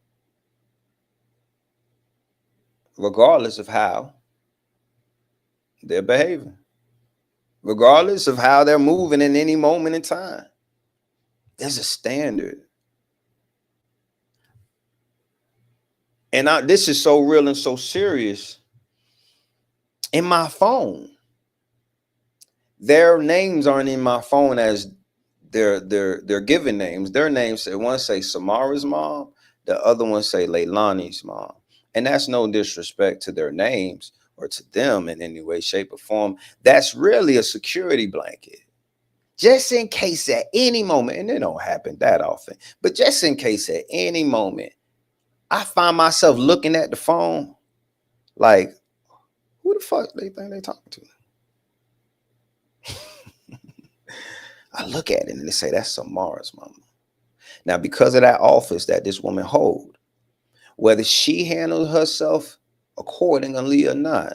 S1: regardless of how they're behaving, regardless of how they're moving in any moment in time. There's a standard. And this is so real and so serious. In my phone, their names aren't in my phone as their given names. Their names say, one say Samara's mom, the other one say Leilani's mom. And that's no disrespect to their names or to them in any way, shape, or form. That's really a security blanket. Just in case at any moment, and it don't happen that often, but just in case at any moment, I find myself looking at the phone like, who the fuck they think they talking to? I look at it and they say, that's Samara's mama. Now, because of that office that this woman hold, whether she handles herself accordingly or not,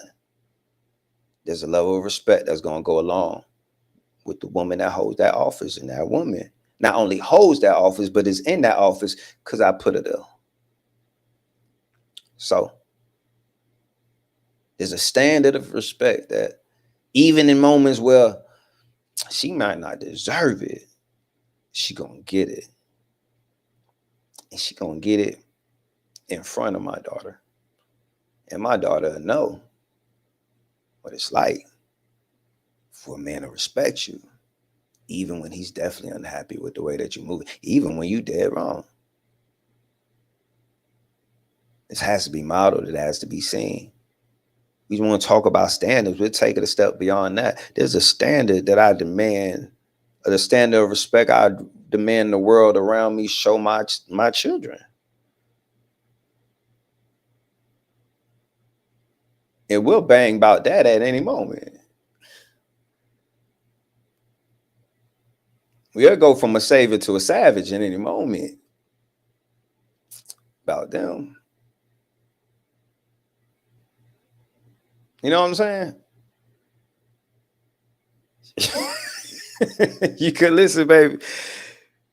S1: there's a level of respect that's going to go along with the woman that holds that office. And that woman not only holds that office, but is in that office because I put her there. So there's a standard of respect that even in moments where she might not deserve it, she gonna get it. And she gonna get it in front of my daughter. And my daughter will know what it's like for a man to respect you, even when he's definitely unhappy with the way that you move, even when you dead wrong. This has to be modeled. It has to be seen. We want to talk about standards. We'll take it a step beyond that. There's a standard that I demand, the standard of respect I demand the world around me show my children. And we'll bang about that at any moment. We'll go from a savior to a savage in any moment. About them. You know what I'm saying? You could listen, baby.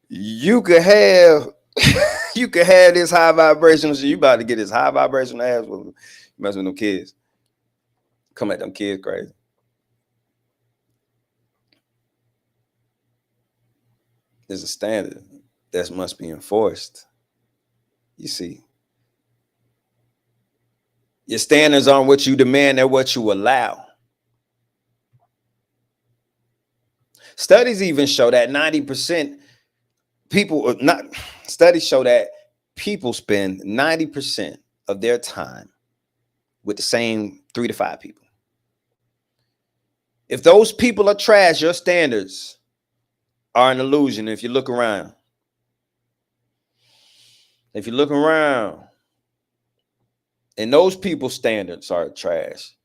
S1: You could have this high vibration. So you about to get this high vibration ass with you messing with them kids. Come at them kids crazy. There's a standard that must be enforced. You see. Your standards aren't what you demand, they're what you allow. Studies even show that 90% people not studies show that people spend 90% of their time with the same 3 to 5 people. If those people are trash, your standards are an illusion. If you look around, and those people's standards are trash,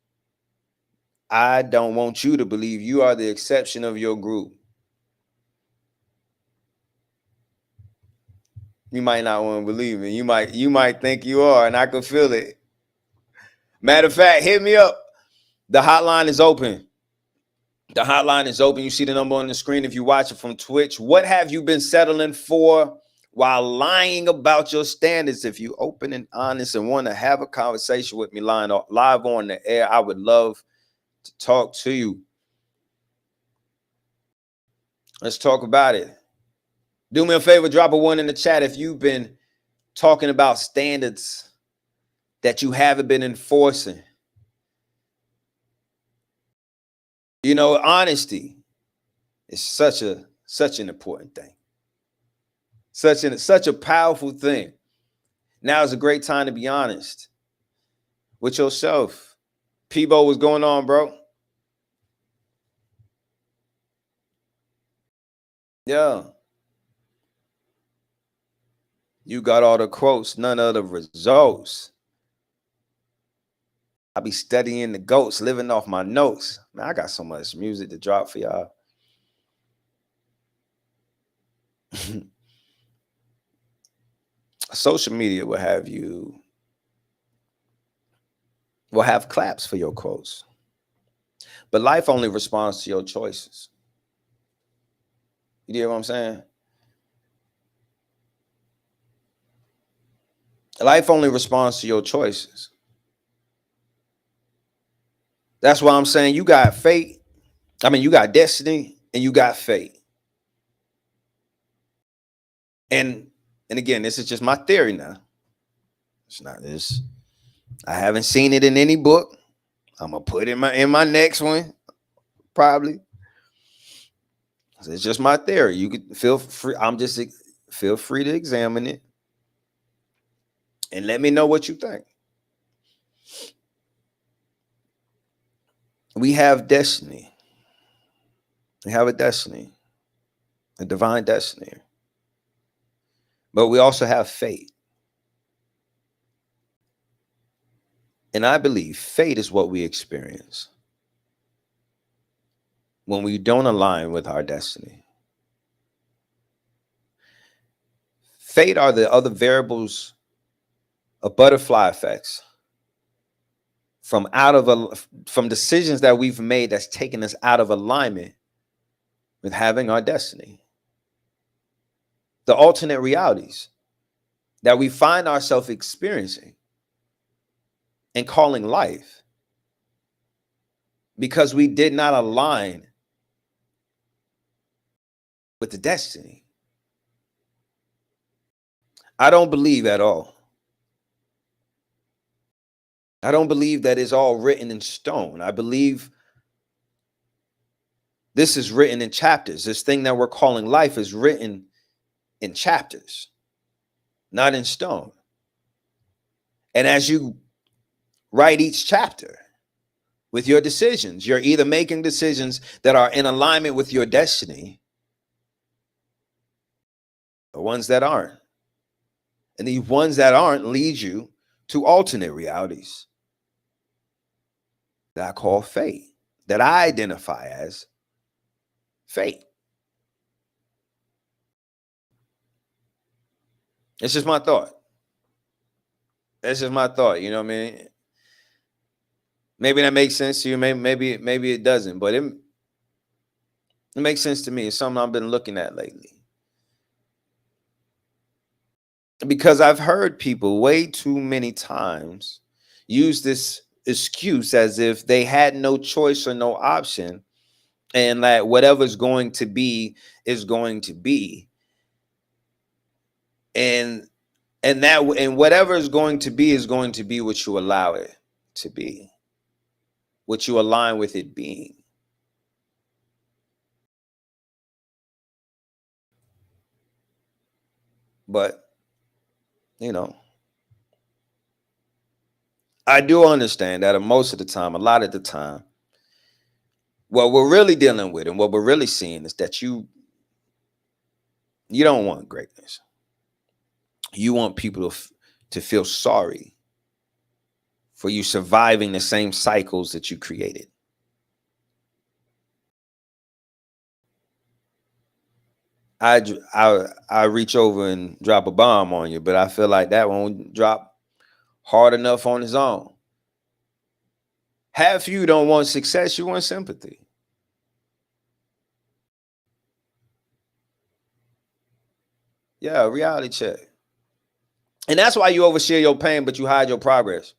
S1: I don't want you to believe you are the exception of your group. You might not want to believe me. You might think you are, and I can feel it. Matter of fact, hit me up. The hotline is open. The hotline is open. You see the number on the screen if you watch it from Twitch. What have you been settling for while lying about your standards? If you open and honest and want to have a conversation with me live on the air, I would love to talk to you. Let's talk about it. Do me a favor, drop a 1 in the chat if you've been talking about standards that you haven't been enforcing. You know, honesty is such an important thing. Such a powerful thing. Now is a great time to be honest with yourself. Peebo, what's going on, bro? Yeah. You got all the quotes, none of the results. I be studying the goats, living off my notes. Man, I got so much music to drop for y'all. Social media will have claps for your quotes. But life only responds to your choices. You hear what I'm saying? Life only responds to your choices. That's why I'm saying you got fate. I mean, you got destiny and you got fate. And again, this is just my theory now. It's not this. I haven't seen it in any book. I'm gonna put it in my next one, probably. It's just my theory. You could feel free. Feel free to examine it and let me know what you think. We have destiny. We have a destiny, a divine destiny. But we also have fate. And I believe fate is what we experience when we don't align with our destiny. Fate are the other variables of butterfly effects from decisions that we've made that's taken us out of alignment with having our destiny. The alternate realities that we find ourselves experiencing and calling life because we did not align with the destiny. I don't believe at all. I don't believe that it's all written in stone. I believe this is written in chapters. This thing that we're calling life is written in chapters, not in stone. And as you write each chapter with your decisions, you're either making decisions that are in alignment with your destiny or ones that aren't. And the ones that aren't lead you to alternate realities that I call fate, that I identify as fate. It's just my thought. That's just my thought. You know what I mean? Maybe that makes sense to you. Maybe it doesn't, but it makes sense to me. It's something I've been looking at lately. Because I've heard people way too many times use this excuse as if they had no choice or no option, and that whatever's going to be is going to be, and whatever is going to be what you allow it to be, what you align with it being. But, I do understand that most of the time, a lot of the time, what we're really dealing with and what we're really seeing is that you don't want greatness. You want people to feel sorry for you surviving the same cycles that you created. I reach over and drop a bomb on you, but I feel like that won't drop hard enough on its own. Half you don't want success, you want sympathy. Yeah, reality check. And that's why you overshare your pain, but you hide your progress.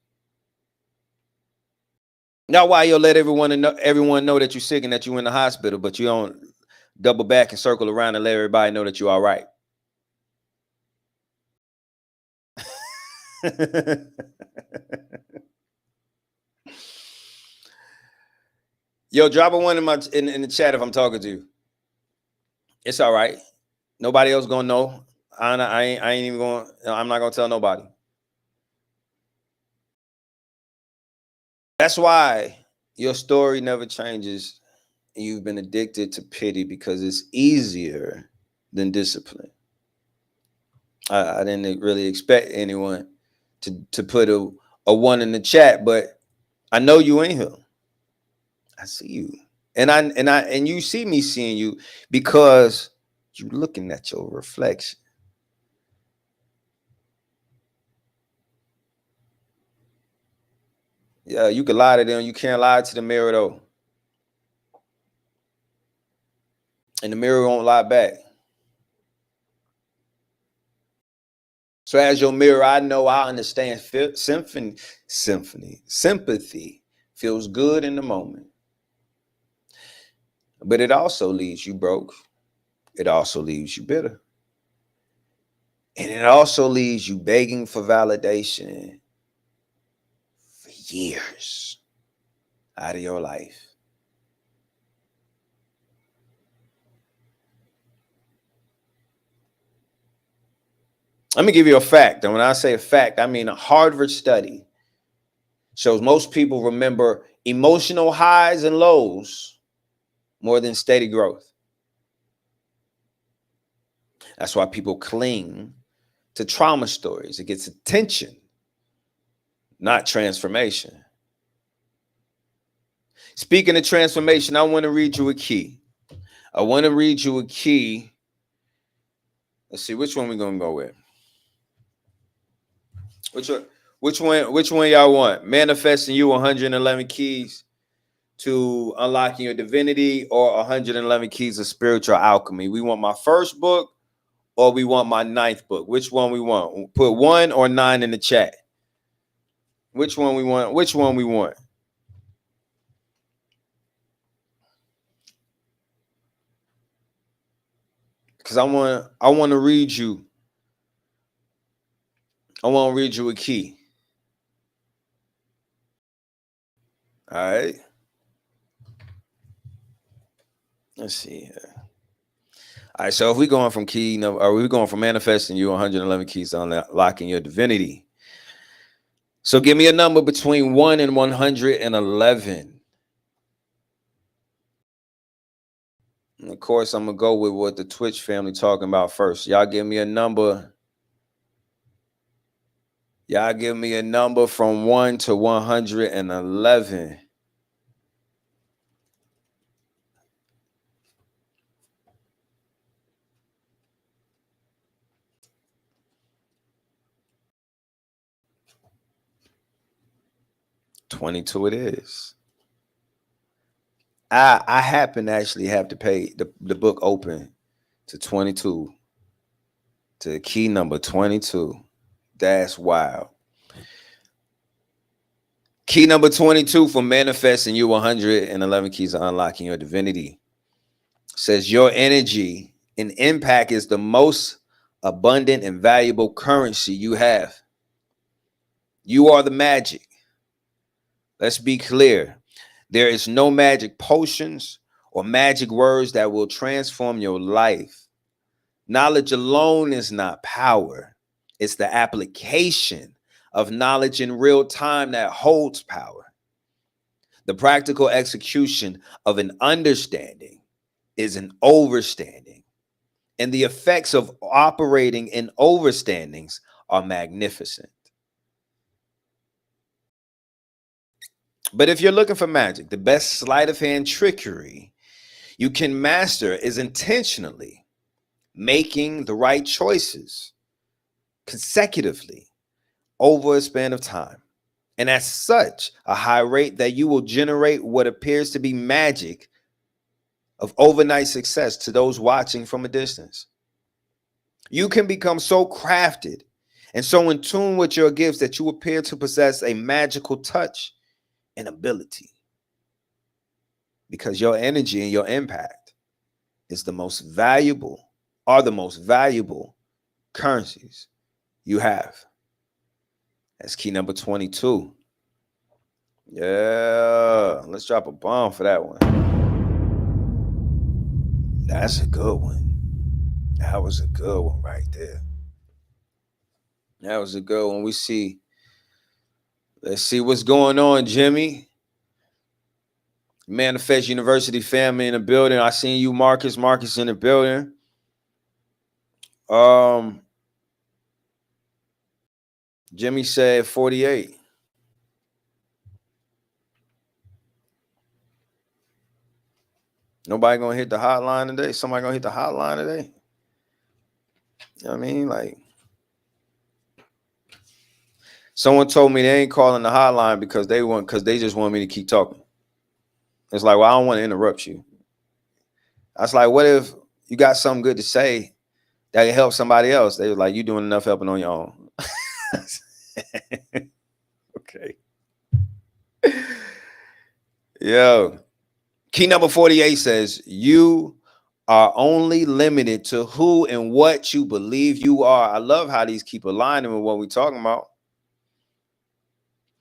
S1: Not why you'll let everyone know that you're sick and that you're in the hospital, but you don't double back and circle around and let everybody know that you're all right. Yo, drop a one in the chat if I'm talking to you. It's all right. Nobody else gonna know. I ain't even going. I'm not gonna tell nobody. That's why your story never changes. You've been addicted to pity because it's easier than discipline. I didn't really expect anyone to put a one in the chat, but I know you in here. I see you, and you see me seeing you because you're looking at your reflection. Yeah, you can lie to them. You can't lie to the mirror though, and the mirror won't lie back. So as your mirror, I know I understand sympathy feels good in the moment. But it also leaves you broke. It also leaves you bitter. And it also leaves you begging for validation for years out of your life. Let me give you a fact. And when I say a fact, I mean a Harvard study shows most people remember emotional highs and lows more than steady growth. That's why people cling to trauma stories. It gets attention, not transformation. Speaking of transformation, I want to read you a key. Let's see, which one we're going to go with? Which one y'all want? Manifesting You 111 Keys to Unlocking Your Divinity or 111 Keys of Spiritual Alchemy? We want my first book or we want my 9th book? Which one we want? Put 1 or 9 in the chat. Which one we want? Because I want to read you. I want to read you a key. All right. Let's see here. All right. So if we're going from key number, or we're going from Manifesting You 111 Keys to Unlocking Your Divinity. So give me a number between 1 and 111. And of course, I'm going to go with what the Twitch family talking about first. Y'all give me a number. Y'all give me a number from 1 to 111. $22 it is. I happen to actually have to pay the book open to 22, to key number 22. That's wild. Key number 22 for Manifesting You 111 Keys to Unlocking Your Divinity says your energy and impact is the most abundant and valuable currency you have. You are the magic. Let's be clear. There is no magic potions or magic words that will transform your life. Knowledge alone is not power. It's the application of knowledge in real time that holds power. The practical execution of an understanding is an overstanding, and the effects of operating in overstandings are magnificent. But if you're looking for magic, the best sleight of hand trickery you can master is intentionally making the right choices consecutively over a span of time, and at such a high rate that you will generate what appears to be magic of overnight success to those watching from a distance. You can become so crafted and so in tune with your gifts that you appear to possess a magical touch and ability, because your energy and your impact is the most valuable currencies you have. That's key number 22. Yeah, let's drop a bomb for that one. That's a good one. That was a good one right there. That was a good one. Let's see what's going on, Jimmy. Manifest University family in the building. I seen you, Marcus. Marcus in the building. Jimmy said 48. Nobody gonna hit the hotline today? Somebody gonna hit the hotline today? You know what I mean? Like, someone told me they ain't calling the hotline because they just want me to keep talking. It's like, well, I don't want to interrupt you. I was like, what if you got something good to say that can help somebody else? They were like, you doing enough helping on your own. Okay. Yo, key number 48 says, you are only limited to who and what you believe you are. I love how these keep aligning with what we're talking about.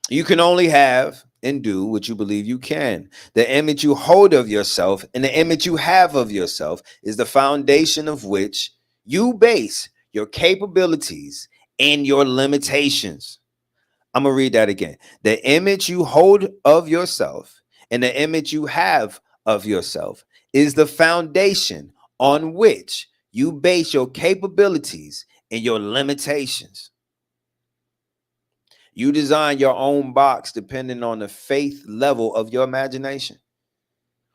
S1: You can only have and do what you believe you can. The image you hold of yourself and the image you have of yourself is the foundation of which you base your capabilities and your limitations. I'm going to read that again. The image you hold of yourself and the image you have of yourself is the foundation on which you base your capabilities and your limitations. You design your own box depending on the faith level of your imagination.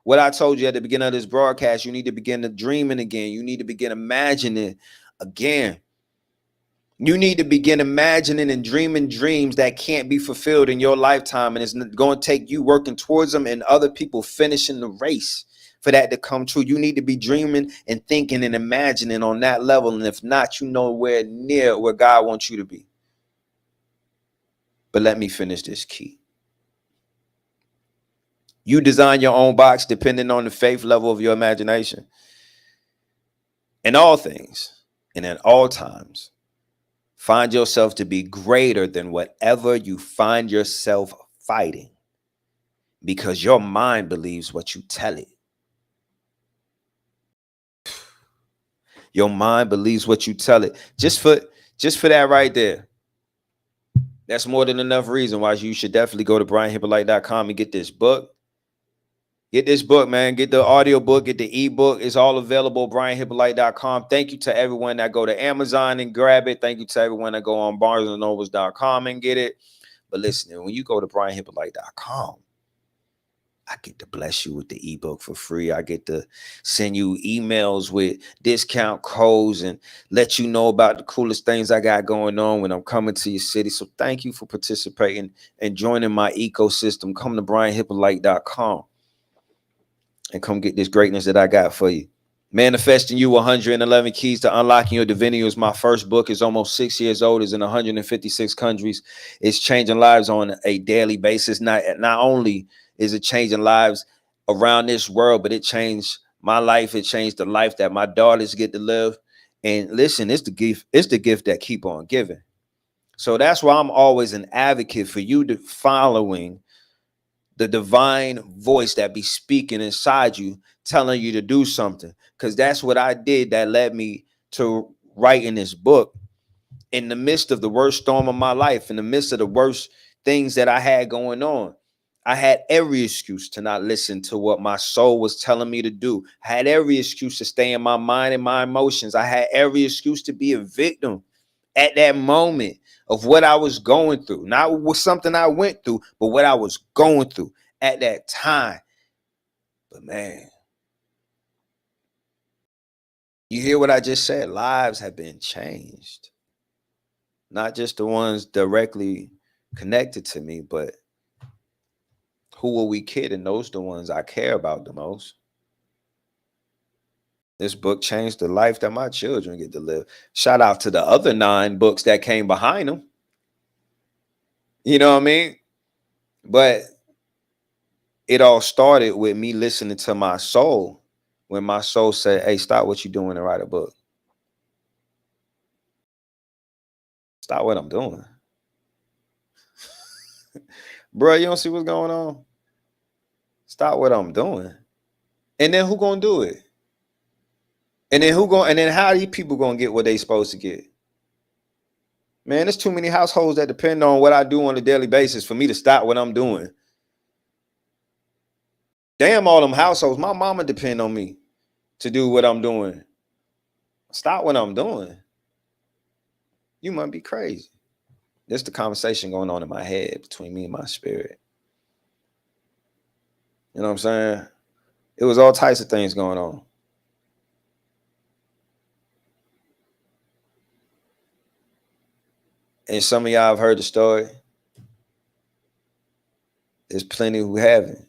S1: What I told you at the beginning of this broadcast, you need to begin to dreaming again. You need to begin imagining again. You need to begin imagining and dreaming dreams that can't be fulfilled in your lifetime. And it's going to take you working towards them and other people finishing the race for that to come true. You need to be dreaming and thinking and imagining on that level. And if not, you nowhere near where God wants you to be. But let me finish this key. You design your own box depending on the faith level of your imagination. In all things and at all times, find yourself to be greater than whatever you find yourself fighting, because your mind believes what you tell it. Your mind believes what you tell it. Just for that right there. That's more than enough reason why you should definitely go to brianhyppolite.com and get this book. Get this book, man. Get the audio book, get the ebook. It's all available, brianhyppolite.com. Thank you to everyone that go to Amazon and grab it. Thank you to everyone that go on barnesandnobles.com and get it. But listen, when you go to brianhyppolite.com, I get to bless you with the ebook for free. I get to send you emails with discount codes and let you know about the coolest things I got going on when I'm coming to your city. So thank you for participating and joining my ecosystem. Come to brianhyppolite.com and come get this greatness that I got for you. Manifesting You 111 Keys to Unlocking Your Divinity is my first book. It's almost 6 years old. It's in 156 countries. It's changing lives on a daily basis. Not only is it changing lives around this world, but it changed my life. It changed the life that my daughters get to live. And listen, it's the gift. It's the gift that keep on giving. So that's why I'm always an advocate for you to following the divine voice that be speaking inside you, telling you to do something. Because that's what I did that led me to writing this book in the midst of the worst storm of my life, in the midst of the worst things that I had going on. I had every excuse to not listen to what my soul was telling me to do. I had every excuse to stay in my mind and my emotions. I had every excuse to be a victim at that moment of what I was going through. Not was something I went through, but what I was going through at that time. But man, you hear what I just said? Lives have been changed. Not just the ones directly connected to me, but who are we kidding? Those are the ones I care about the most. This book changed the life that my children get to live. Shout out to the other 9 books that came behind them. You know what I mean? But it all started with me listening to my soul when my soul said, hey, stop what you're doing and write a book. Stop what I'm doing. Bro, you don't see what's going on? Stop what I'm doing. And then who gonna do it? And then how are these people gonna get what they supposed to get? Man, there's too many households that depend on what I do on a daily basis for me to stop what I'm doing. Damn all them households. My mama depend on me to do what I'm doing. Stop what I'm doing. You might be crazy. There's the conversation going on in my head between me and my spirit. You know what I'm saying? It was all types of things going on. And some of y'all have heard the story. There's plenty who haven't.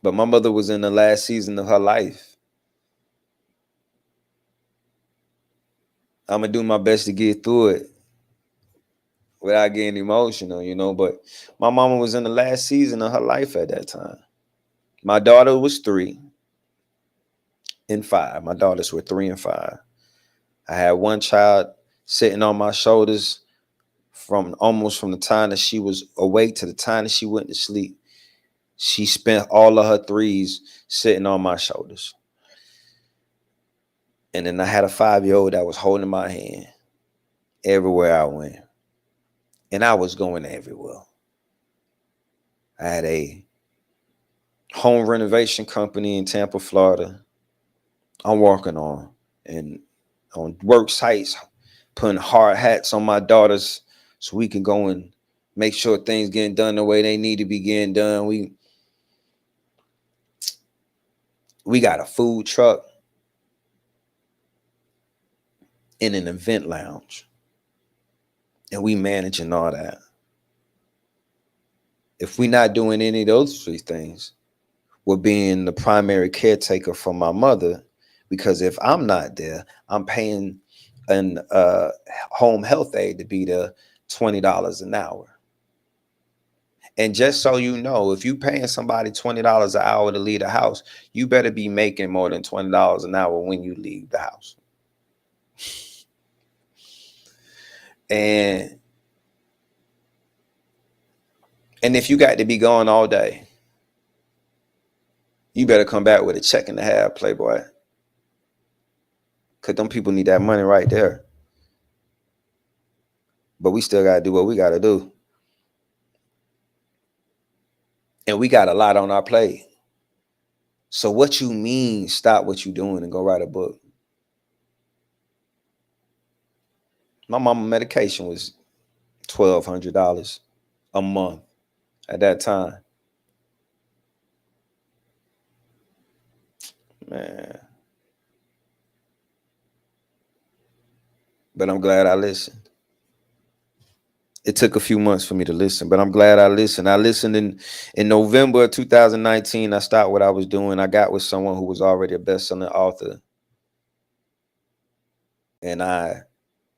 S1: But my mother was in the last season of her life. I'm going to do my best to get through it without getting emotional, but my mama was in the last season of her life at that time. My daughter was 3 and 5. My daughters were 3 and 5. I had one child sitting on my shoulders from the time that she was awake to the time that she went to sleep. She spent all of her 3s sitting on my shoulders. And then I had a 5-year-old that was holding my hand everywhere I went. And I was going everywhere. I had a home renovation company in Tampa, Florida. I'm working on work sites, putting hard hats on my daughters so we can go and make sure things getting done the way they need to be getting done. We got a food truck in an event lounge, and we managing all that. If we're not doing any of those 3 things, we're being the primary caretaker for my mother, because if I'm not there, I'm paying an home health aide to be there $20 an hour. And just so you know, if you paying somebody $20 an hour to leave the house, you better be making more than $20 an hour when you leave the house. And if you got to be gone all day, you better come back with a check and a half, Playboy. Because them people need that money right there. But we still got to do what we got to do. And we got a lot on our plate. So what you mean, stop what you're doing and go write a book? My mama medication was $1,200 a month at that time. Man. But I'm glad I listened. It took a few months for me to listen, but I'm glad I listened. I listened in November of 2019. I stopped what I was doing. I got with someone who was already a best-selling author. And I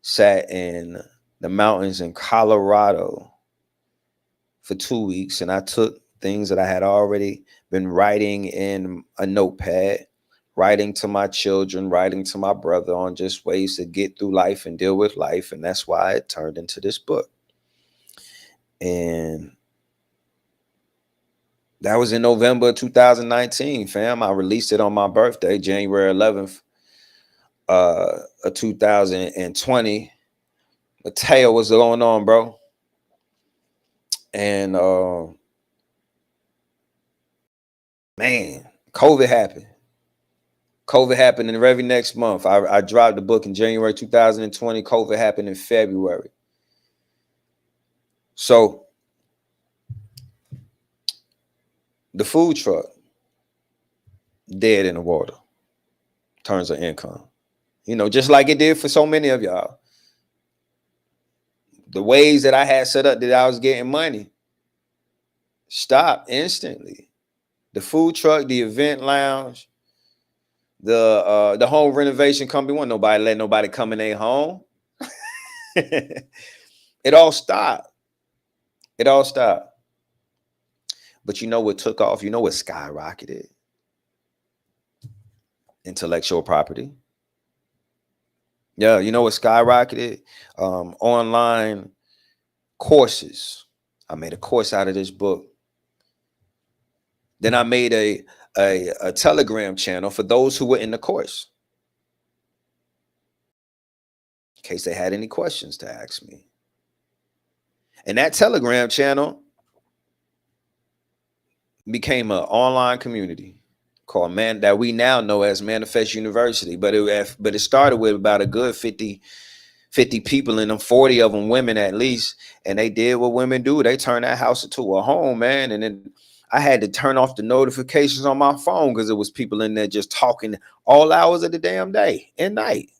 S1: sat in the mountains in Colorado for 2 weeks. And I took things that I had already been writing in a notepad, writing to my children, writing to my brother on just ways to get through life and deal with life. And that's why it turned into this book. And that was in November 2019, fam. I released it on my birthday, January 11th of 2020. Mateo, what's going on, bro? And man, COVID happened. COVID happened in the very next month. I dropped the book in January 2020. COVID happened in February. So the food truck, dead in the water, terms of income. You know, just like it did for so many of y'all. The ways that I had set up that I was getting money stopped instantly. The food truck, the event lounge, the home renovation company, wasn't nobody let nobody come in their home. It all stopped. It all stopped. But you know what took off? You know what skyrocketed? Intellectual property. Yeah, you know what skyrocketed? Online courses. I made a course out of this book. Then I made a Telegram channel for those who were in the course, in case they had any questions to ask me. And that Telegram channel became an online community called that we now know as Manifest University. But it started with about a good 50 people in them, 40 of them women at least. And they did what women do. They turned that house into a home, man. And then I had to turn off the notifications on my phone because it was people in there just talking all hours of the damn day and night.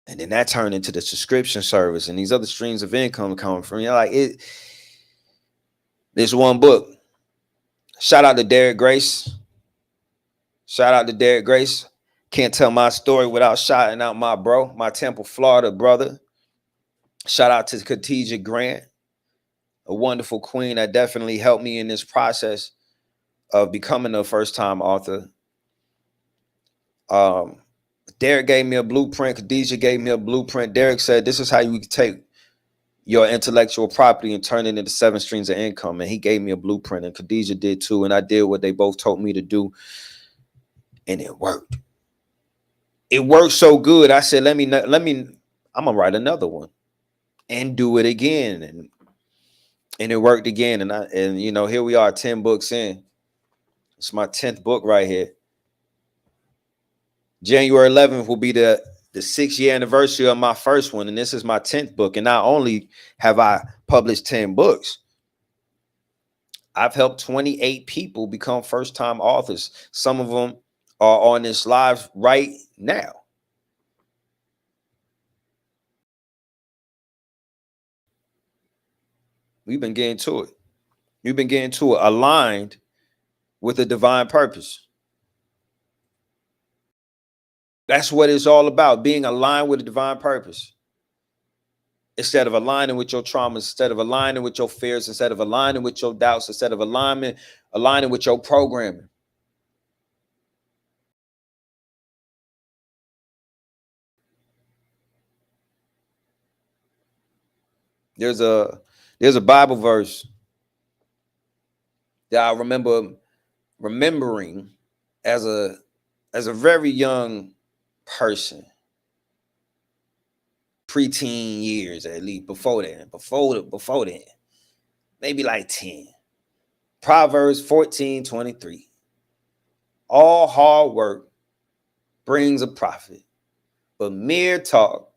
S1: And then that turned into the subscription service and these other streams of income coming from, you know, like it. This one book. Shout out to Derek Grace. Shout out to Derek Grace. Can't tell my story without shouting out my bro, my Temple, Florida brother. Shout out to Khadijah Grant, a wonderful queen that definitely helped me in this process of becoming a first-time author. Derek gave me a blueprint. Khadijah gave me a blueprint. Derek said, this is how you can take your intellectual property and turn it into 7 streams of income. And he gave me a blueprint, and Khadijah did too. And I did what they both told me to do. And it worked. It worked so good. I said, I'm going to write another one and do it again. And it worked again. And you know, here we are 10 books in. It's my 10th book right here. January 11th will be the 6-year anniversary of my first one. And this is my 10th book. And not only have I published 10 books, I've helped 28 people become first-time authors. Some of them are on this live right now. We've been getting to it. We've been getting to it aligned with a divine purpose. That's what it's all about, being aligned with a divine purpose. Instead of aligning with your traumas, instead of aligning with your fears, instead of aligning with your doubts, instead of aligning with your programming. There's a Bible verse that I remembering as a very young person, preteen years, at least before then, maybe like 10. Proverbs 14:23. All hard work brings a profit, but mere talk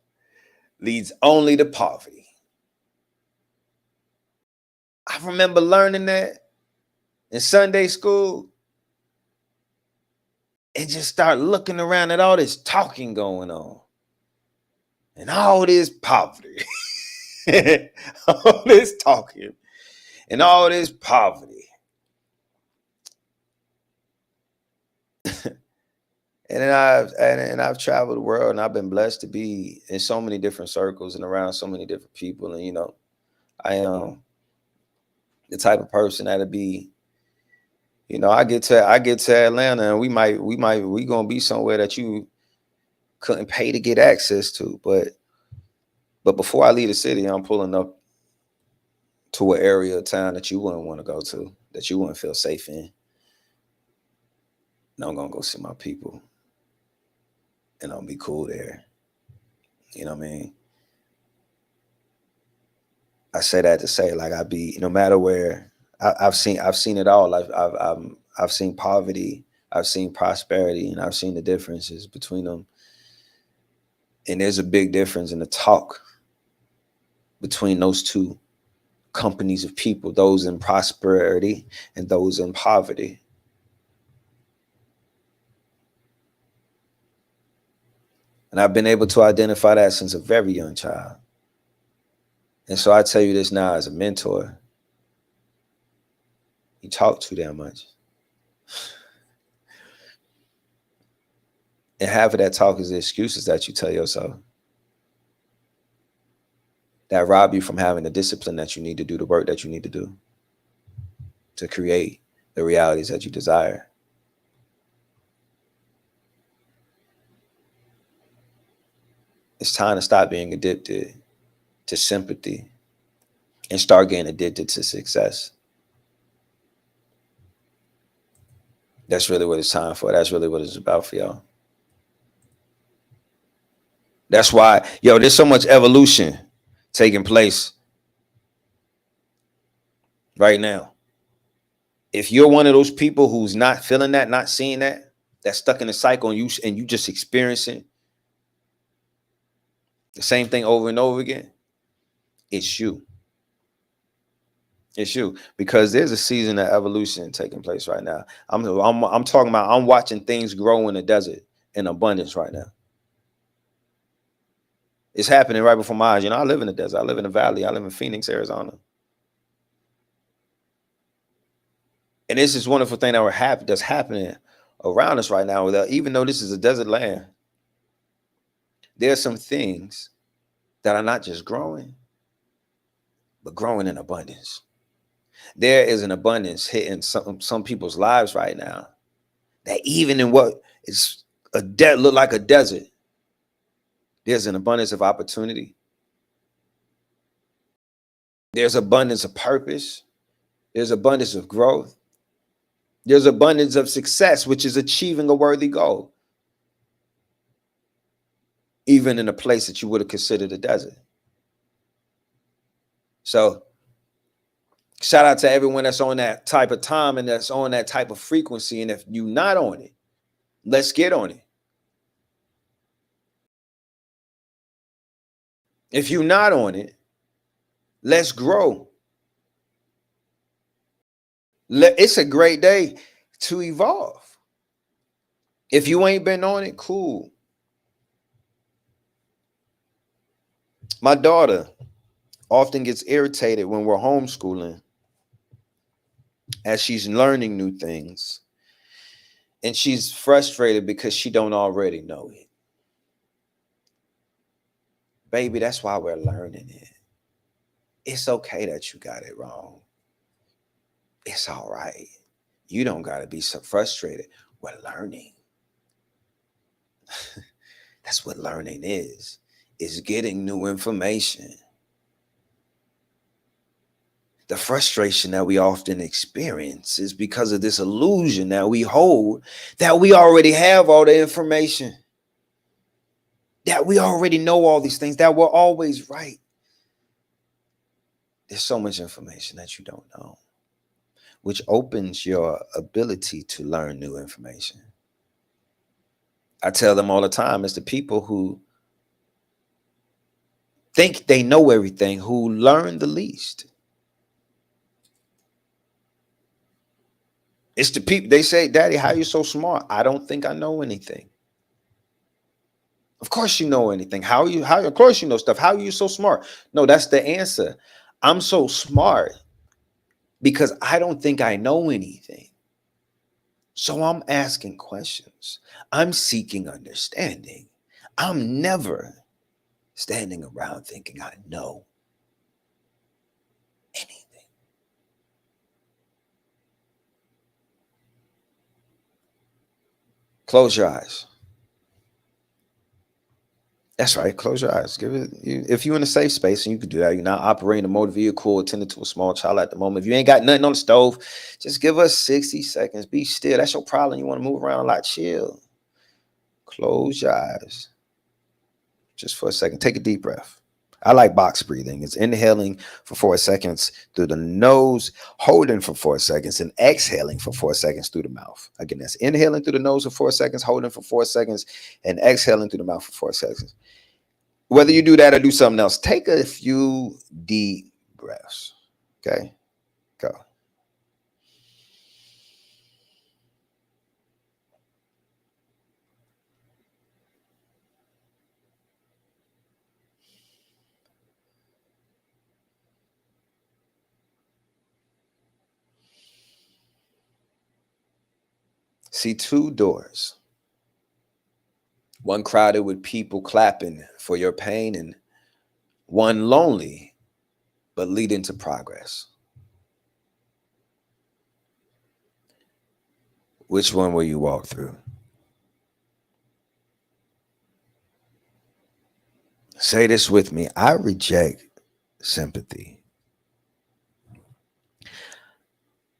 S1: leads only to poverty. I remember learning that in Sunday school and just start looking around at all this talking going on and all this poverty, all this talking and all this poverty. And I've traveled the world, and I've been blessed to be in so many different circles and around so many different people. And, you know, I am the type of person that'll be, you know, I get to Atlanta and we gonna be somewhere that you couldn't pay to get access to. But before I leave the city, I'm pulling up to an area of town that you wouldn't want to go to, that you wouldn't feel safe in. And I'm gonna go see my people. and I'll be cool there. You know what I mean? I say that to say, like, I be, no matter where, I've seen it all. I've seen poverty, I've seen prosperity, and I've seen the differences between them. And there's a big difference in the talk between those two companies of people, those in prosperity and those in poverty. And I've been able to identify that since a very young child. And so I tell you this now as a mentor, you talk too damn much. And half of that talk is the excuses that you tell yourself that rob you from having the discipline that you need to do the work that you need to do to create the realities that you desire. It's time to stop being addicted to sympathy and start getting addicted to success. That's really what it's time for. That's really what it's about for y'all. That's why, there's so much evolution taking place right now. If you're one of those people who's not feeling that, not seeing that, that's stuck in a cycle, and you just experiencing the same thing over and over again, it's you. It's you, because there's a season of evolution taking place right now. I'm talking about, I'm watching things grow in the desert in abundance right now. It's happening right before my eyes. I live in the desert. I live in the valley. I live in Phoenix, Arizona. And this is wonderful thing that's happening around us right now. Even though this is a desert land, there's some things that are not just growing, but growing in abundance. There is an abundance hitting some people's lives right now, that even in what is look like a desert, there's an abundance of opportunity. There's abundance of purpose. There's abundance of growth. There's abundance of success, which is achieving a worthy goal, even in a place that you would have considered a desert. So shout out to everyone that's on that type of time and that's on that type of frequency. And if you're not on it, let's get on it. If you're not on it, let's grow. It's a great day to evolve. If you ain't been on it, cool. My daughter often gets irritated when we're homeschooling, as she's learning new things, and she's frustrated because she don't already know it. Baby, that's why we're learning it. It's okay that you got it wrong. It's all right. You don't got to be so frustrated. We're learning. That's what learning is getting new information. The frustration that we often experience is because of this illusion that we hold that we already have all the information, that we already know all these things, that we're always right. There's so much information that you don't know, which opens your ability to learn new information. I tell them all the time, it's the people who think they know everything who learn the least. It's the people, they say, Daddy, how are you so smart? I don't think I know anything. Of course you know anything. Of course you know stuff. How are you so smart? No, that's the answer. I'm so smart because I don't think I know anything. So I'm asking questions. I'm seeking understanding. I'm never standing around thinking I know anything. Close your eyes. That's right. Close your eyes. If you're in a safe space and you can do that, you're not operating a motor vehicle, attending to a small child at the moment. If you ain't got nothing on the stove, just give us 60 seconds. Be still. That's your problem. You want to move around a lot. Chill. Close your eyes just for a second. Take a deep breath. I like box breathing. It's inhaling for 4 seconds through the nose, holding for 4 seconds, and exhaling for 4 seconds through the mouth. Again, that's inhaling through the nose for 4 seconds, holding for 4 seconds, and exhaling through the mouth for 4 seconds. Whether you do that or do something else, take a few deep breaths. Okay, go. See 2 doors. One crowded with people clapping for your pain, and one lonely but leading to progress. Which one will you walk through? Say this with me. I reject sympathy.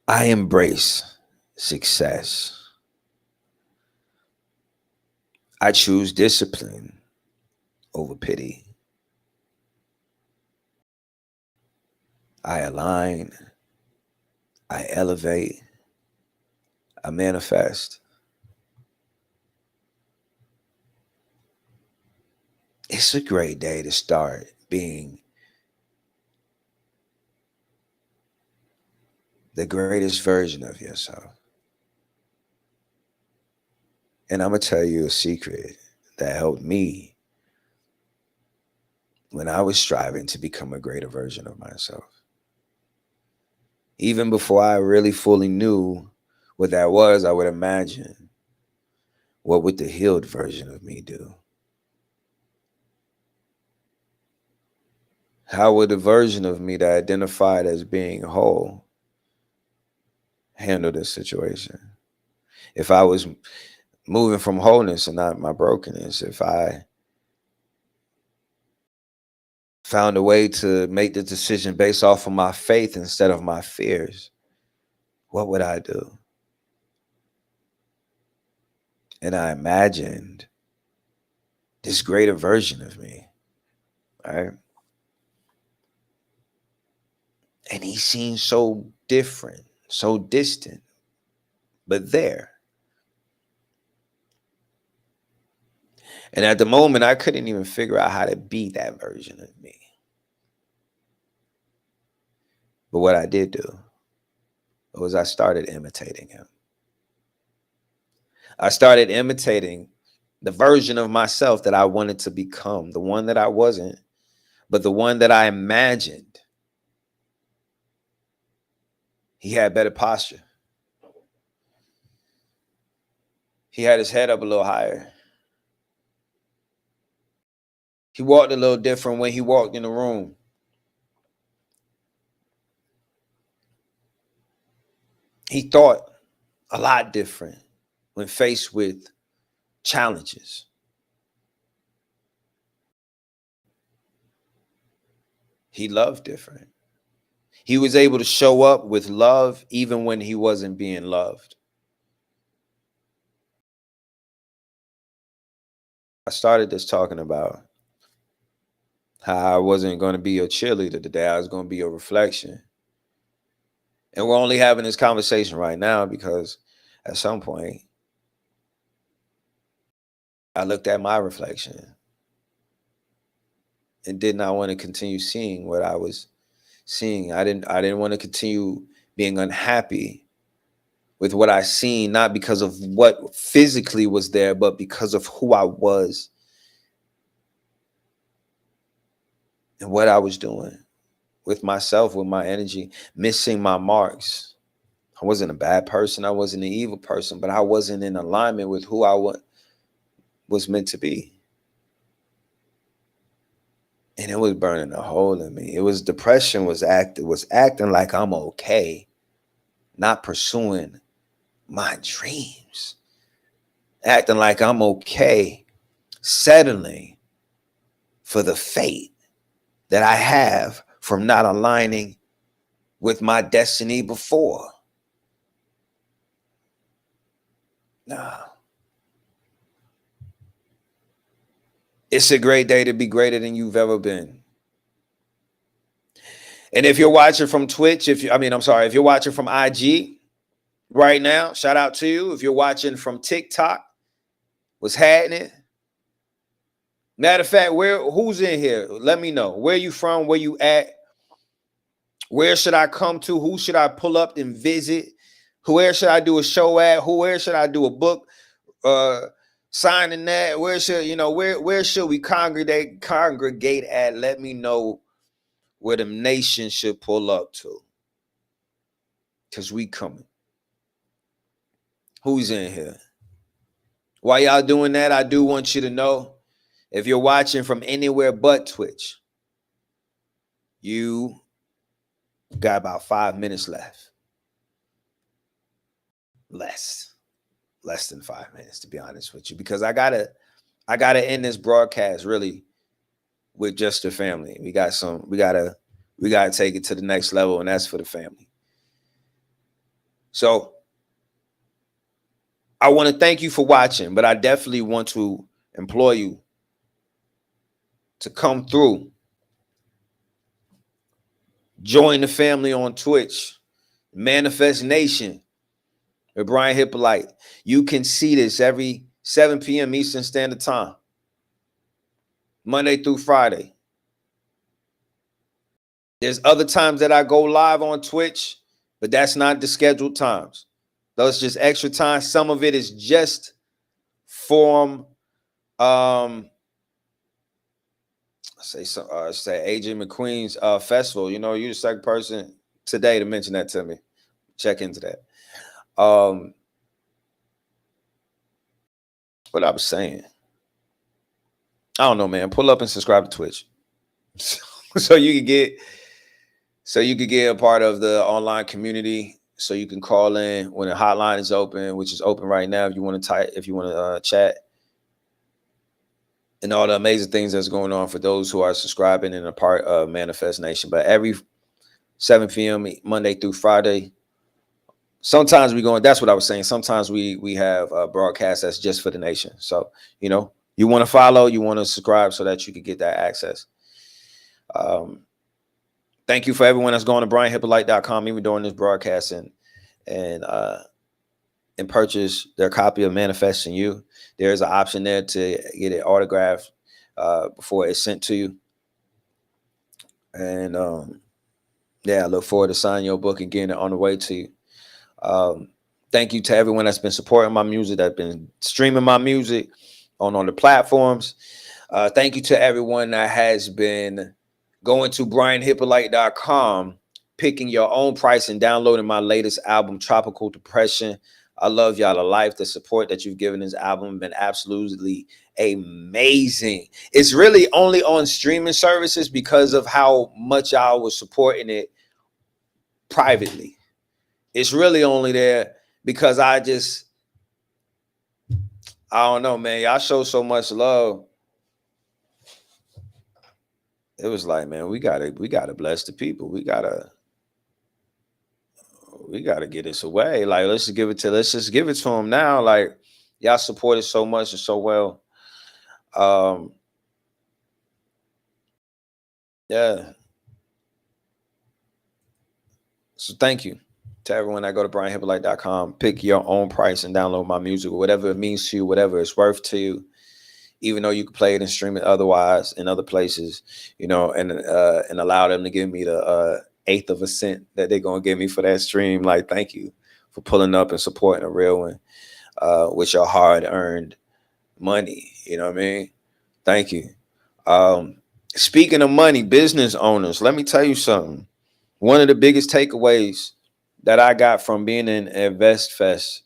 S1: I embrace success. I choose discipline over pity. I align. I elevate. I manifest. It's a great day to start being the greatest version of yourself. And I'm going to tell you a secret that helped me when I was striving to become a greater version of myself. Even before I really fully knew what that was, I would imagine, what would the healed version of me do? How would the version of me that identified as being whole handle this situation? If I was moving from wholeness and not my brokenness, if I found a way to make the decision based off of my faith instead of my fears, what would I do? And I imagined this greater version of me, right? And he seemed so different, so distant, but there. And at the moment, I couldn't even figure out how to be that version of me. But what I did do was I started imitating him. I started imitating the version of myself that I wanted to become, the one that I wasn't, but the one that I imagined. He had better posture. He had his head up a little higher. He walked a little different when he walked in the room. He thought a lot different when faced with challenges. He loved different. He was able to show up with love even when he wasn't being loved. I started this talking about how I wasn't going to be your cheerleader today. I was going to be your reflection. And we're only having this conversation right now because at some point I looked at my reflection and did not want to continue seeing what I was seeing. I didn't want to continue being unhappy with what I seen, not because of what physically was there, but because of who I was and what I was doing with myself, with my energy, missing my marks. I wasn't a bad person. I wasn't an evil person, but I wasn't in alignment with who I was meant to be. And it was burning a hole in me. It was depression was acting like I'm okay, not pursuing my dreams, acting like I'm okay, settling for the fate that I have from not aligning with my destiny before. Nah. It's a great day to be greater than you've ever been. And if you're watching from Twitch, if you're watching from IG right now, shout out to you. If you're watching from TikTok, what's happening? Matter of fact, who's in here? Let me know. Where you from? Where you at? Where should I come to? Who should I pull up and visit? Where should I do a show at? Where should I do a book signing that? Where should we congregate at? Let me know where the nation should pull up to. Cause we coming. Who's in here? While y'all doing that, I do want you to know, if you're watching from anywhere but Twitch, you got about 5 minutes left. Less than 5 minutes, to be honest with you, because I gotta end this broadcast really with just the family. We gotta take it to the next level, and that's for the family. So I want to thank you for watching, but I definitely want to implore you to come through. Join the family on Twitch, Manifest Nation with Brian Hyppolite. You can see this every 7 p.m. Eastern Standard Time, Monday through Friday. There's other times that I go live on Twitch, but that's not the scheduled times. Those just extra time. Some of it is just say AJ McQueen's festival. You know, you're the second person today to mention that to me. Check into that. What I was saying, I don't know, man. Pull up and subscribe to Twitch so you could get a part of the online community. So you can call in when the hotline is open, which is open right now. If you want to chat, and all the amazing things that's going on for those who are subscribing and a part of Manifest Nation. But every 7 p.m. Monday through Friday, sometimes that's what I was saying. Sometimes we have a broadcast that's just for the nation. So, you know, you want to follow, you want to subscribe so that you can get that access. Thank you for everyone that's going to brianhyppolite.com even during this broadcast and purchase their copy of Manifesting You. There's an option there to get it autographed before it's sent to you. And I look forward to signing your book and getting it on the way to you. Thank you to everyone that's been supporting my music, that's been streaming my music on the platforms. Thank you to everyone that has been going to brianhyppolite.com, picking your own price and downloading my latest album, Tropical Depression. I love y'all to life. The support that you've given this album has been absolutely amazing. It's really only on streaming services because of how much I was supporting it privately. It's really only there because I don't know, man. Y'all show so much love. It was like, man, we gotta bless the people. We gotta get this away. Like, let's just give it to them now. Like, y'all supported so much and so well. Yeah. So thank you to everyone that go to brianhyppolite.com. Pick your own price and download my music, whatever it means to you, whatever it's worth to you. Even though you can play it and stream it otherwise in other places, you know, and allow them to give me the 1/8 of a cent that they're gonna give me for that stream. Like, thank you for pulling up and supporting a real one with your hard-earned money. You know what I mean? Thank you. Speaking of money, business owners, let me tell you something. One of the biggest takeaways that I got from being in Invest Fest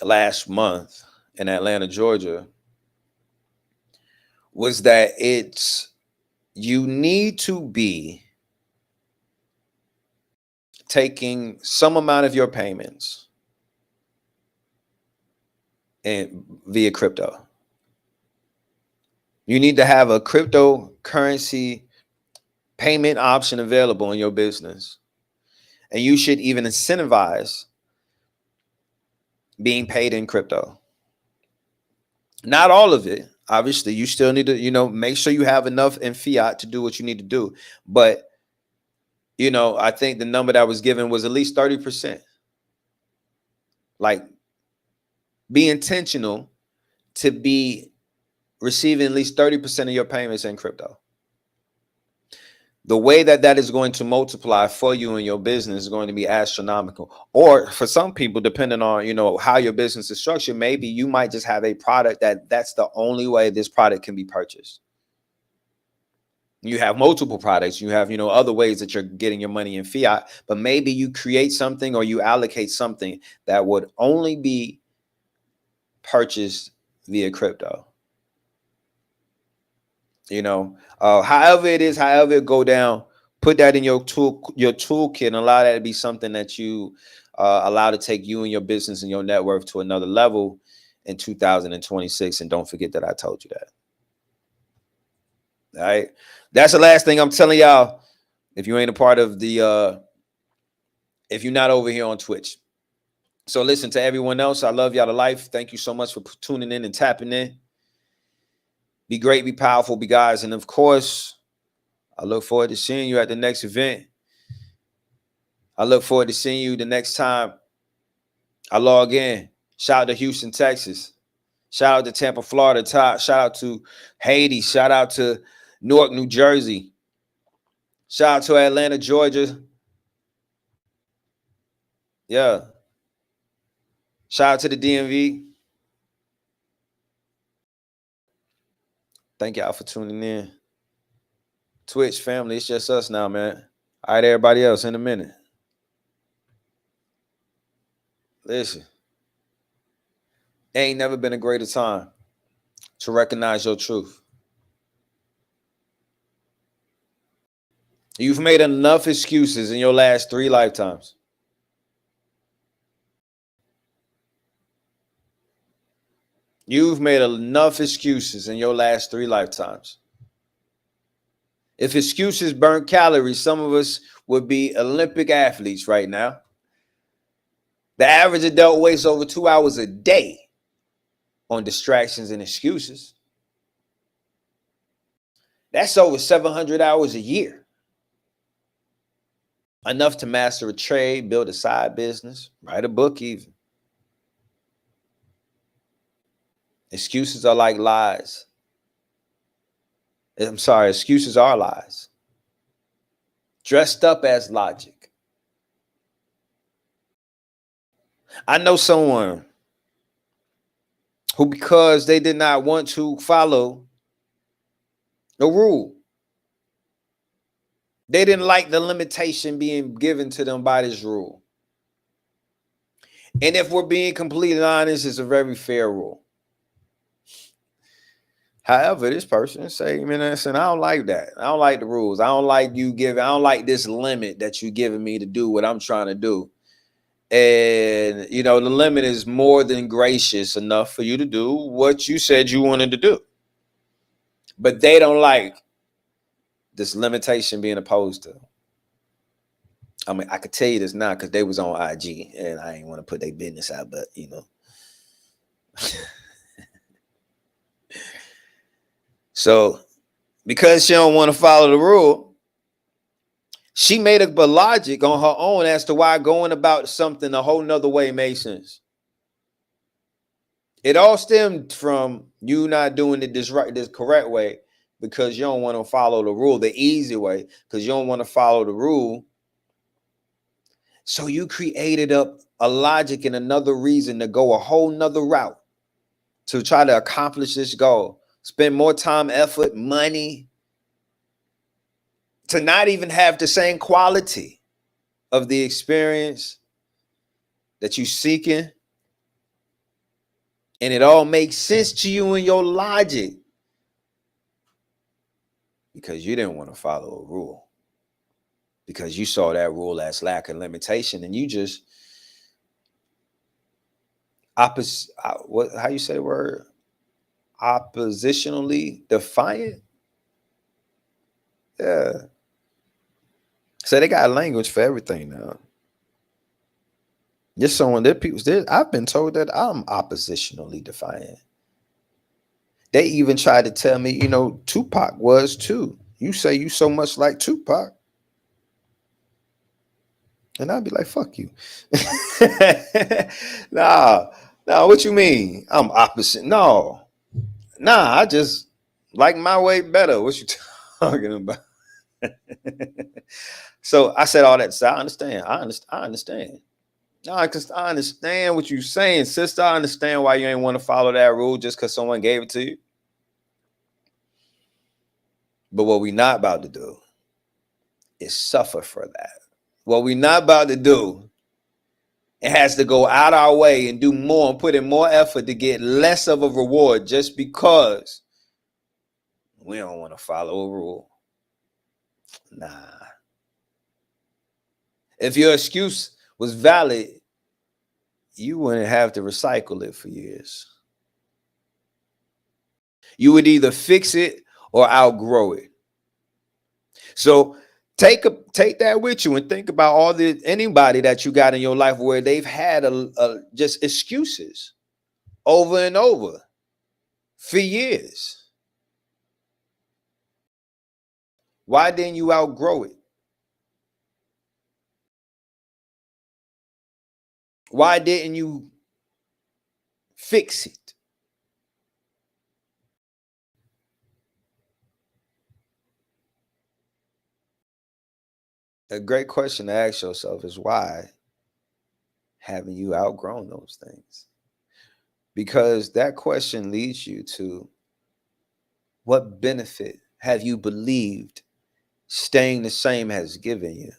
S1: last month in Atlanta, Georgia, was that you need to be taking some amount of your payments and via crypto. You need to have a cryptocurrency payment option available in your business. And you should even incentivize being paid in crypto. Not all of it. Obviously, you still need to, make sure you have enough in fiat to do what you need to do. But, I think the number that was given was at least 30%. Like, be intentional to be receiving at least 30% of your payments in crypto. The way that is going to multiply for you and your business is going to be astronomical. Or for some people, depending on, how your business is structured, maybe you might just have a product that's the only way this product can be purchased. You have multiple products. You have, other ways that you're getting your money in fiat, but maybe you create something or you allocate something that would only be purchased via crypto. However it go down, put that in your toolkit and allow that to be something that you allow to take you and your business and your net worth to another level in 2026. And don't forget that I told you that. All right. That's the last thing I'm telling y'all. If you ain't a part of if you're not over here on Twitch. So listen, to everyone else, I love y'all to life. Thank you so much for tuning in and tapping in. Be great, be powerful, be guys. And of course, I look forward to seeing you at the next event. I look forward to seeing you the next time I log in. Shout out to Houston, Texas. Shout out to Tampa, Florida. Shout out to Haiti. Shout out to Newark, New Jersey. Shout out to Atlanta, Georgia. Yeah. Shout out to the DMV. Thank y'all for tuning in. Twitch family, it's just us now, man. All right, everybody else, in a minute. Listen, ain't never been a greater time to recognize your truth. You've made enough excuses in your last 3 lifetimes. You've made enough excuses in your last 3 lifetimes. If excuses burn calories, some of us would be Olympic athletes right now. The average adult wastes over 2 hours a day on distractions and excuses. That's over 700 hours a year. Enough to master a trade, build a side business, write a book even. Excuses are like lies. I'm sorry, excuses are lies. Dressed up as logic. I know someone who, because they did not want to follow the rule, they didn't like the limitation being given to them by this rule. And if we're being completely honest, it's a very fair rule. However, this person say, listen, I don't like that. I don't like the rules. I don't like I don't like this limit that you're giving me to do what I'm trying to do. And, the limit is more than gracious enough for you to do what you said you wanted to do. But they don't like this limitation being opposed to. I could tell you this now because they was on IG and I ain't want to put their business out, but, So because she don't want to follow the rule, she made up a logic on her own as to why going about something a whole nother way made sense. It all stemmed from you not doing it this correct way because you don't want to follow the rule the easy way because you don't want to follow the rule. So you created up a logic and another reason to go a whole nother route to try to accomplish this goal. Spend more time, effort, money to not even have the same quality of the experience that you're seeking. And it all makes sense to you in your logic because you didn't want to follow a rule, because you saw that rule as lack of limitation and you just how you say the word? Oppositionally defiant. Yeah. So they got language for everything now. Just someone that I've been told that I'm oppositionally defiant. They even tried to tell me, you know, Tupac was too. You say you so much like Tupac. And I'd be like, fuck you. nah, what you mean? I'm opposite. No. Nah, I just like my way better. What you talking about? So I said all that. So I understand. I understand. No, because I understand what you're saying, sister. I understand why you ain't want to follow that rule just because someone gave it to you. But what we not about to do is suffer for that. What we not about to do, it has to go out our way and do more and put in more effort to get less of a reward just because we don't want to follow a rule. Nah. If your excuse was valid, you wouldn't have to recycle it for years. You would either fix it or outgrow it. So take that with you and think about anybody that you got in your life where they've had just excuses over and over for years. Why didn't you outgrow it? Why didn't you fix it? A great question to ask yourself is, why haven't you outgrown those things? Because that question leads you to, what benefit have you believed staying the same has given you?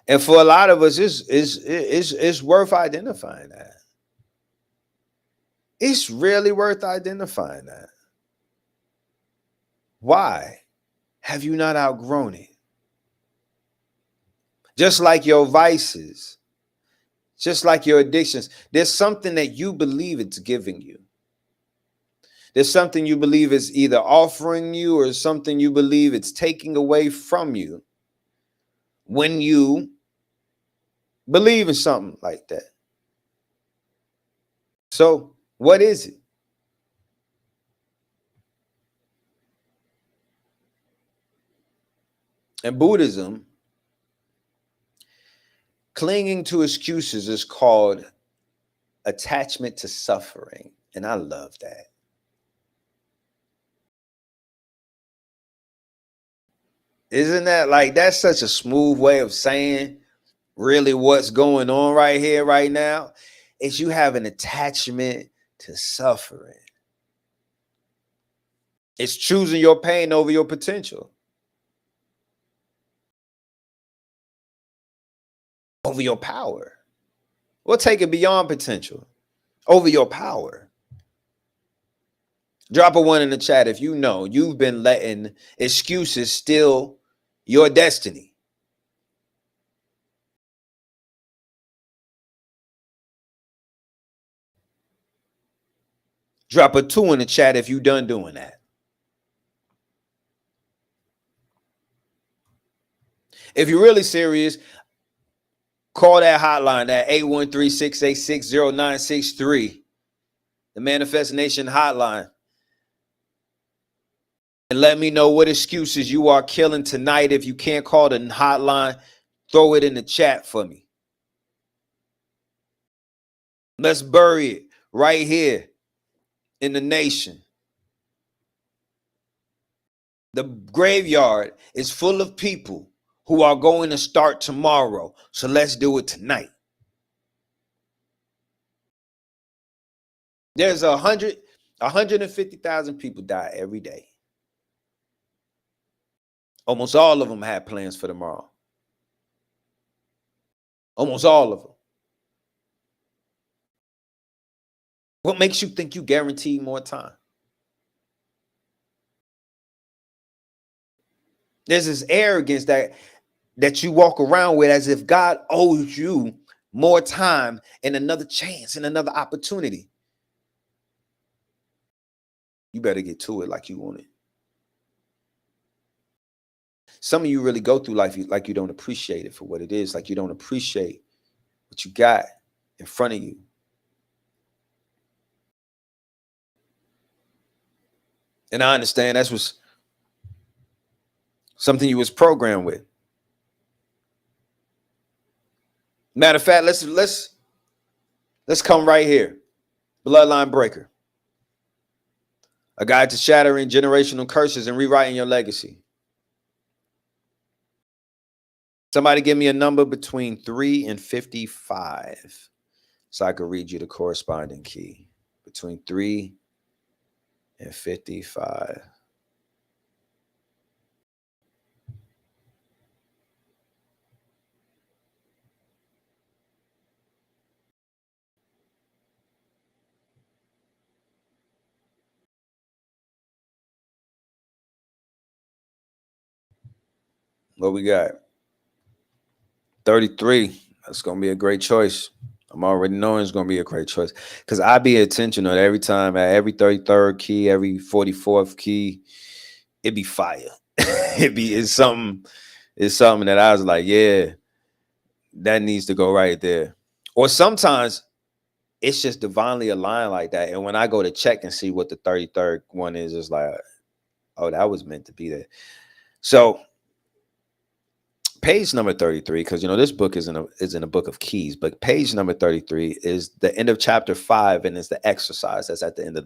S1: And for a lot of us, it's worth identifying that. It's really worth identifying that. Why have you not outgrown it? Just like your vices, just like your addictions, there's something that you believe it's giving you. There's something you believe is either offering you or something you believe it's taking away from you when you believe in something like that. So, what is it? In Buddhism, clinging to excuses is called attachment to suffering. And I love that. Isn't that that's such a smooth way of saying really what's going on right here, right now? Is you have an attachment to suffering. It's choosing your pain over your potential, over your power. We'll take it beyond potential, over your power. Drop a 1 in the chat if you know you've been letting excuses steal your destiny. Drop a 2 in the chat if you done doing that. If you're really serious, call that hotline, that 813-686-0963, the Manifest Nation hotline, and let me know what excuses you are killing tonight. If you can't call the hotline, throw it in the chat for me. Let's bury it right here in the nation. The graveyard is full of people who are going to start tomorrow. So let's do it tonight. There's 150,000 people die every day. Almost all of them had plans for tomorrow. Almost all of them. What makes you think you guarantee more time? There's this arrogance that you walk around with as if God owes you more time and another chance and another opportunity. You better get to it like you want it. Some of you really go through life like you don't appreciate it for what it is, like you don't appreciate what you got in front of you. And I understand that's was something you was programmed with. Matter of fact, let's come right here. Bloodline breaker. A guide to shattering generational curses and rewriting your legacy. Somebody give me a number between 3 and 55 so I could read you the corresponding key. Between 3 and 55. What we got? 33. That's going to be a great choice. I'm already knowing it's going to be a great choice because I be intentional every time at every 33rd key, every 44th key, it be fire. It's something that I was like, yeah, that needs to go right there. Or sometimes it's just divinely aligned like that. And when I go to check and see what the 33rd one is, it's like, oh, that was meant to be there. So page number 33, because this book is in a book of keys, but page number 33 is the end of chapter 5, and it's the exercise that's at the end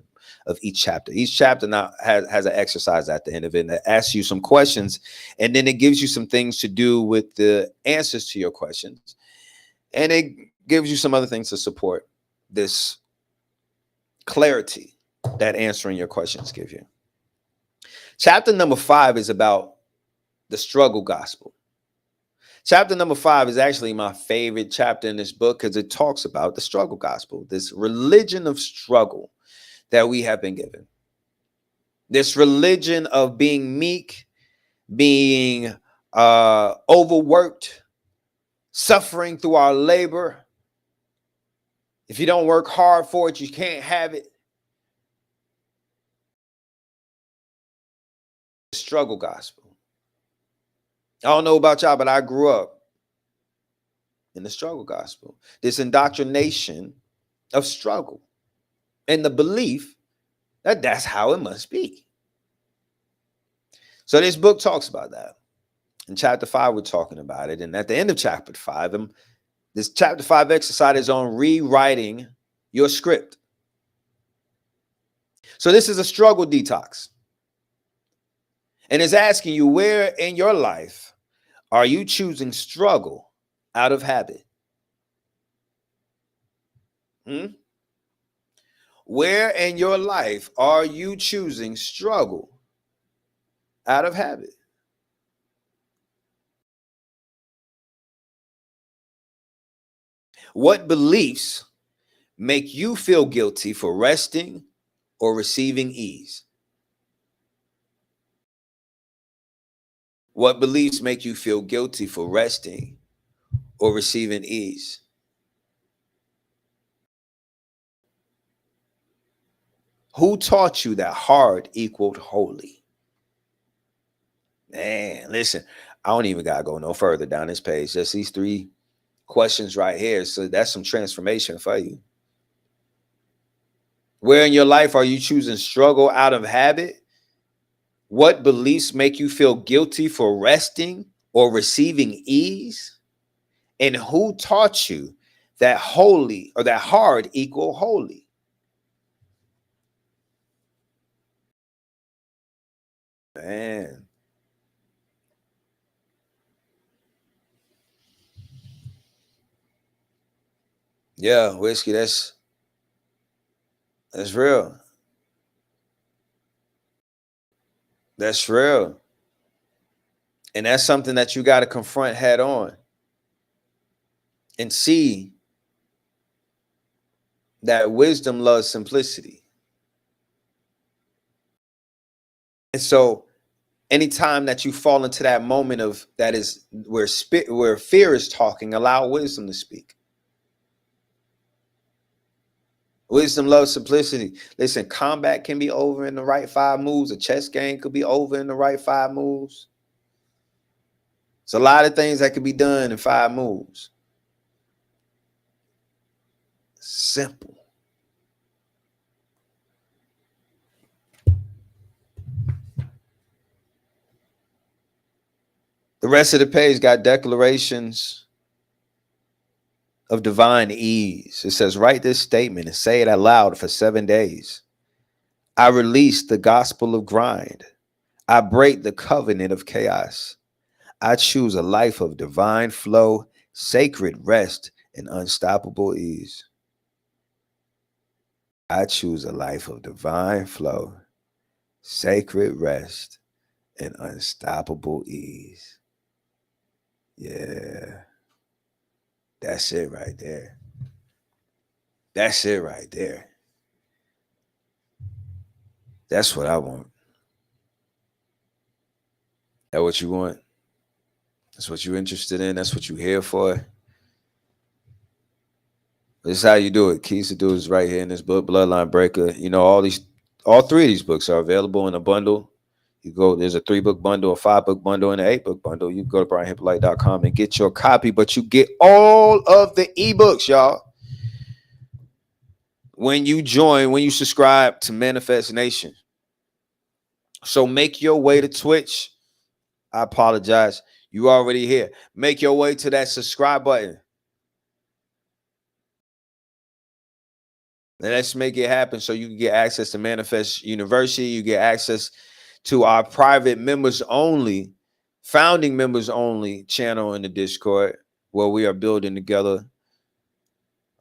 S1: of each chapter. Each chapter now has an exercise at the end of it that asks you some questions, and then it gives you some things to do with the answers to your questions, and it gives you some other things to support this clarity that answering your questions give you. Chapter number 5 is about the struggle gospel. Chapter number 5 is actually my favorite chapter in this book because it talks about the struggle gospel, this religion of struggle that we have been given. This religion of being meek, being overworked, suffering through our labor. If you don't work hard for it, you can't have it. Struggle gospel. I don't know about y'all, but I grew up in the struggle gospel. This indoctrination of struggle and the belief that that's how it must be. So this book talks about that. In chapter 5, we're talking about it. And at the end of chapter 5, this chapter 5 exercise is on rewriting your script. So this is a struggle detox. And it's asking you, where in your life are you choosing struggle out of habit? Where in your life are you choosing struggle out of habit? What beliefs make you feel guilty for resting or receiving ease? What beliefs make you feel guilty for resting or receiving ease? Who taught you that hard equaled holy? Man, listen, I don't even gotta go no further down this page. Just these 3 questions right here. So that's some transformation for you. Where in your life are you choosing struggle out of habit? What beliefs make you feel guilty for resting or receiving ease? And who taught you that holy or that hard equal holy? Man. Yeah, whiskey, that's real. That's real. And that's something that you got to confront head on and see that wisdom loves simplicity. And so anytime that you fall into that moment of that is where fear is talking, allow wisdom to speak. Wisdom loves simplicity. Listen, combat can be over in the right 5 moves. A chess game could be over in the right 5 moves. It's a lot of things that could be done in 5 moves. Simple. The rest of the page got declarations of divine ease. It says, write this statement and say it aloud for 7 days. I release the gospel of grind. I break the covenant of chaos. I choose a life of divine flow, sacred rest, and unstoppable ease. I choose a life of divine flow, sacred rest, and unstoppable ease. Yeah. That's it right there. That's it right there. That's what I want. That what you want? That's what you're interested in? That's what you're here for? This is how you do it. Keys to do is right here in this book, Bloodline Breaker. You know, all three of these books are available in a bundle. You go, there's a 3-book bundle, a 5-book bundle, and an 8-book bundle. You go to brianhyppolite.com and get your copy, but you get all of the ebooks, y'all. When you subscribe to Manifest Nation. So make your way to Twitch. I apologize. You already here. Make your way to that subscribe button. And let's make it happen so you can get access to Manifest University. You get access to our private members only, founding members only channel in the Discord, where we are building together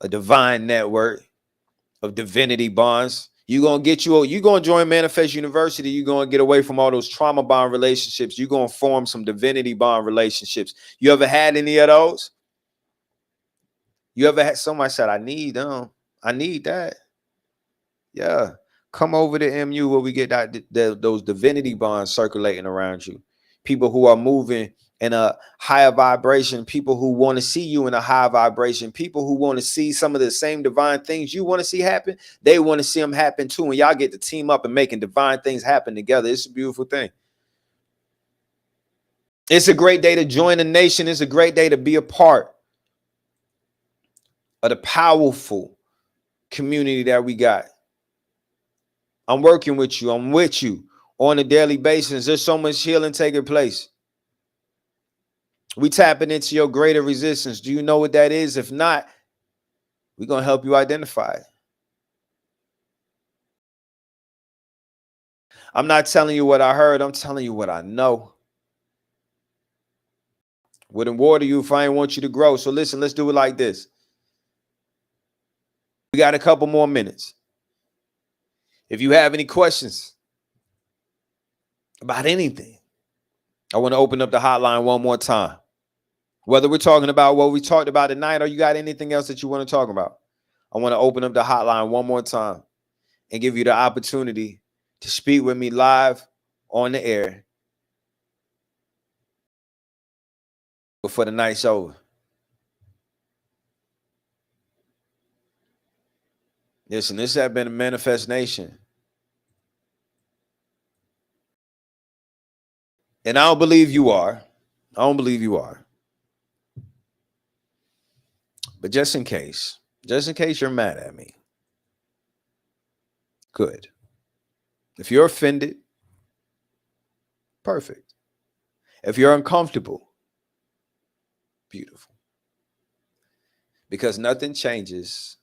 S1: a divine network of divinity bonds. You're going to join Manifest University. You're going to get away from all those trauma bond relationships. You're going to form some divinity bond relationships. You ever had any of those? You ever had somebody said, I need that. Yeah. Come over to MU where we get those divinity bonds circulating around you. People who are moving in a higher vibration, people who want to see you in a high vibration, people who want to see some of the same divine things you want to see happen. They want to see them happen too. And y'all get to team up and making divine things happen together. It's a beautiful thing. It's a great day to join the nation. It's a great day to be a part of the powerful community that we got. I'm working with you. I'm with you on a daily basis. There's so much healing taking place. We tapping into your greater resistance. Do you know what that is? If not, we're going to help you identify it. I'm not telling you what I heard. I'm telling you what I know. Wouldn't water you if I didn't want you to grow. So listen, let's do it like this. We got a couple more minutes. If you have any questions about anything, I want to open up the hotline one more time. Whether we're talking about what we talked about tonight or you got anything else that you want to talk about, I want to open up the hotline one more time and give you the opportunity to speak with me live on the air before the night's over. Listen, this has been a Manifest Nation. And I don't believe you are. But just in case you're mad at me, good. If you're offended, perfect. If you're uncomfortable, beautiful. Because nothing changes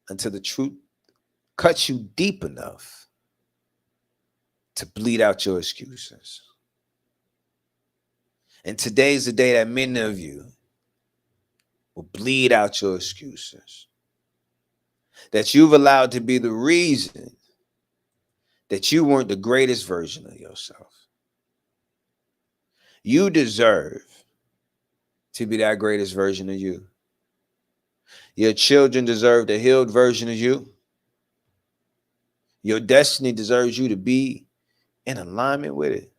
S1: until the truth cuts you deep enough to bleed out your excuses. And today's the day that many of you will bleed out your excuses. That you've allowed to be the reason that you weren't the greatest version of yourself. You deserve to be that greatest version of you. Your children deserve the healed version of you. Your destiny deserves you to be in alignment with it.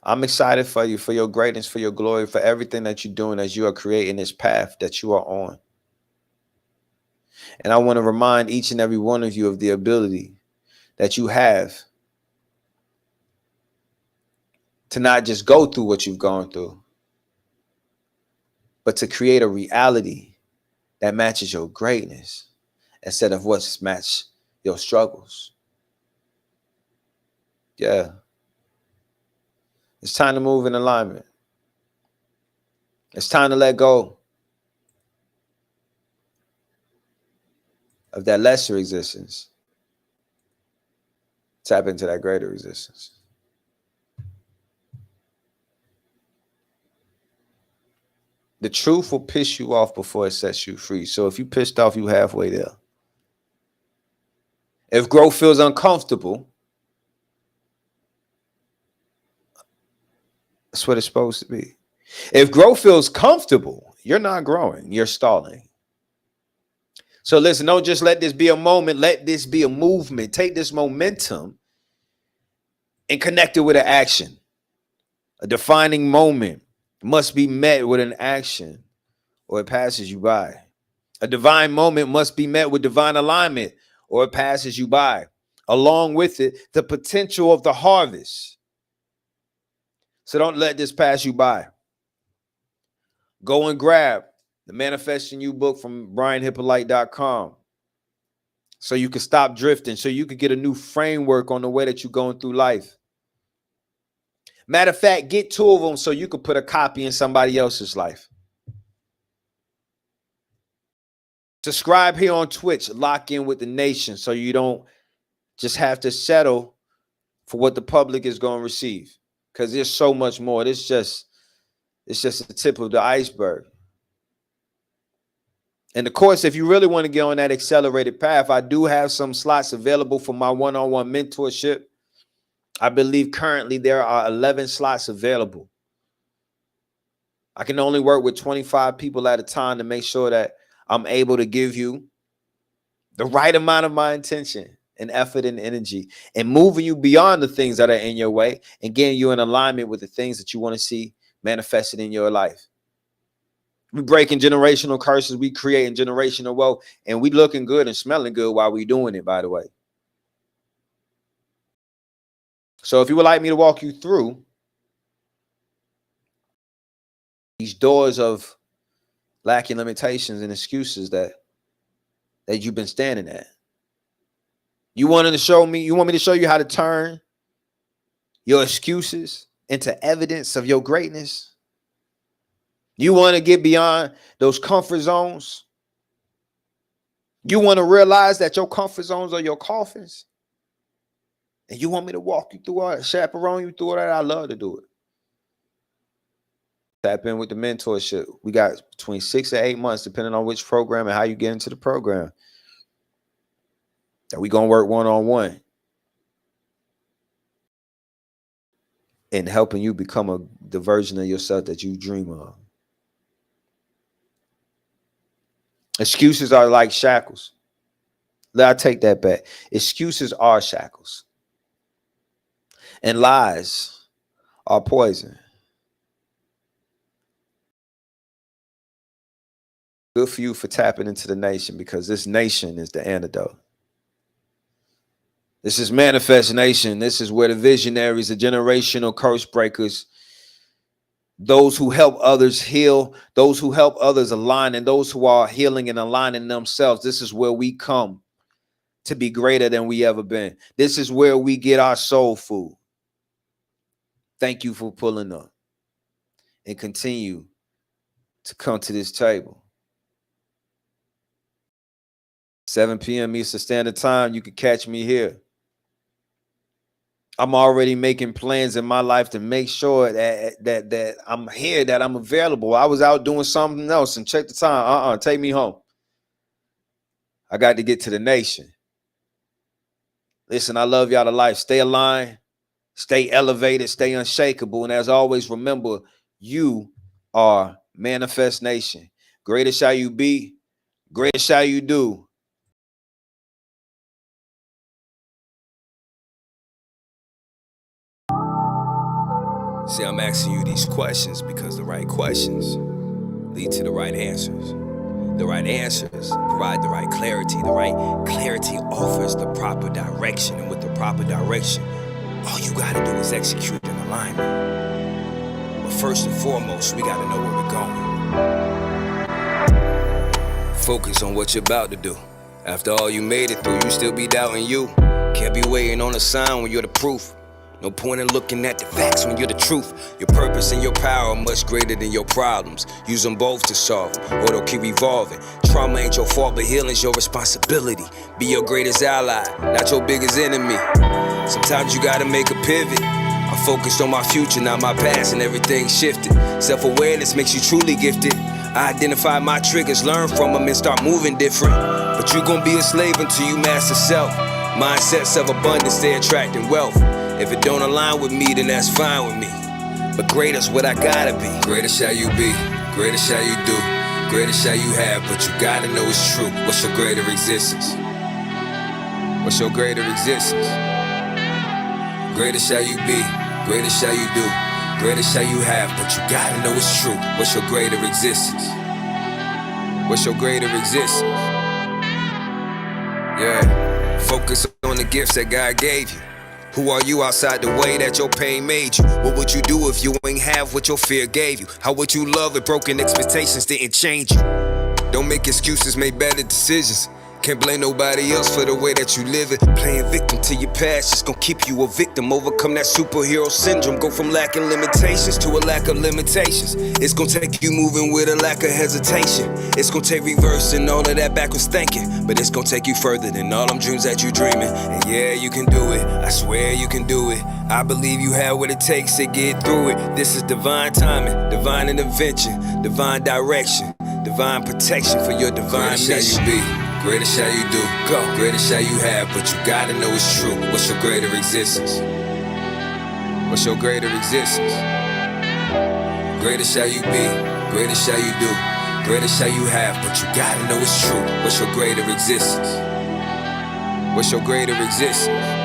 S1: I'm excited for you, for your greatness, for your glory, for everything that you're doing as you are creating this path that you are on. And I want to remind each and every one of you of the ability that you have to not just go through what you've gone through, but to create a reality that matches your greatness instead of what's matched your struggles. Yeah. It's time to move in alignment. It's time to let go of that lesser existence. Tap into that greater existence. The truth will piss you off before it sets you free. So if you pissed off, you halfway there. If growth feels uncomfortable, that's what it's supposed to be. If growth feels comfortable, you're not growing, you're stalling. So listen, don't just let this be a moment, let this be a movement. Take this momentum and connect it with an action. A defining moment must be met with an action or it passes you by. A divine moment must be met with divine alignment or it passes you by. Along with it, the potential of the harvest. So don't let this pass you by. Go and grab the Manifesting You book from brianhyppolite.com so you can stop drifting, so you can get a new framework on the way that you're going through life. Matter of fact, get 2 of them so you can put a copy in somebody else's life. Subscribe here on Twitch. Lock in with the nation so you don't just have to settle for what the public is going to receive. Because there's so much more. It's just the tip of the iceberg. And of course, if you really want to get on that accelerated path, I do have some slots available for my one-on-one mentorship. I believe currently there are 11 slots available. I can only work with 25 people at a time to make sure that I'm able to give you the right amount of my intention and effort and energy and moving you beyond the things that are in your way and getting you in alignment with the things that you want to see manifested in your life. We breaking generational curses, we creating generational wealth, and we looking good and smelling good while we doing it, by the way. So if you would like me to walk you through these doors of lacking limitations and excuses that you've been standing at. You want me to show you how to turn your excuses into evidence of your greatness? You want to get beyond those comfort zones? You want to realize that your comfort zones are your coffins? And you want me to walk you through it, chaperone you through it? I love to do it. Tap in with the mentorship. We got between 6 and 8 months, depending on which program and how you get into the program, that we gonna work one-on-one in helping you become the version of yourself that you dream of. Excuses are like shackles. I take that back. Excuses are shackles. And lies are poison. Good for you for tapping into the nation, because this nation is the antidote. This is Manifest Nation. This is where the visionaries, the generational curse breakers, those who help others heal, those who help others align, and those who are healing and aligning themselves. This is where we come to be greater than we ever been. This is where we get our soul food. Thank you for pulling up and continue to come to this table. 7 p.m. Eastern Standard Time, you can catch me here. I'm already making plans in my life to make sure that I'm here, that I'm available. I was out doing something else and check the time. Take me home. I got to get to the nation. Listen, I love y'all to life. Stay aligned, stay elevated, stay unshakable. And as always, remember, you are Manifest Nation. Greater shall you be, greater shall you do. See, I'm asking you these questions because the right questions lead to the right answers. The right answers provide the right clarity. The right clarity offers the proper direction. And with the proper direction, all you got to do is execute an alignment. But first and foremost, we got to know where we're going. Focus on what you're about to do. After all you made it through, you still be doubting you. Can't be waiting on a sign when you're the proof.
S2: No point in looking at the facts when you're the truth. Your purpose and your power are much greater than your problems. Use them both to solve them, or they'll keep evolving. Trauma ain't your fault, but healing's your responsibility. Be your greatest ally, not your biggest enemy. Sometimes you gotta make a pivot. I focused on my future, not my past, and everything shifted. Self-awareness makes you truly gifted. I identify my triggers, learn from them, and start moving different. But you gon' be a slave until you master self. Mindsets of abundance, they attracting wealth. If it don't align with me, then that's fine with me. But greater's what I gotta be. Greater shall you be, greater shall you do, greater shall you have, but you gotta know it's true. What's your greater existence? What's your greater existence? Greater shall you be, greater shall you do, greater shall you have, but you gotta know it's true. What's your greater existence? What's your greater existence? Yeah, focus on the gifts that God gave you. Who are you outside the way that your pain made you? What would you do if you ain't have what your fear gave you? How would you love if broken expectations didn't change you? Don't make excuses, make better decisions. Can't blame nobody else for the way that you live it. Playing victim to your past just gon' keep you a victim. Overcome that superhero syndrome. Go from lacking limitations to a lack of limitations. It's gon' take you moving with a lack of hesitation. It's gon' take reversing all of that backwards thinking. But it's gon' take you further than all them dreams that you dreaming. And yeah, you can do it. I swear you can do it. I believe you have what it takes to get through it. This is divine timing, divine intervention, divine direction, divine protection for your divine mission. Shall you be? Greater shall you do, go. Greater shall you have, but you gotta know it's true. What's your greater existence? What's your greater existence? Greater shall you be, greater shall you do, greater shall you have, but you gotta know it's true. What's your greater existence? What's your greater existence?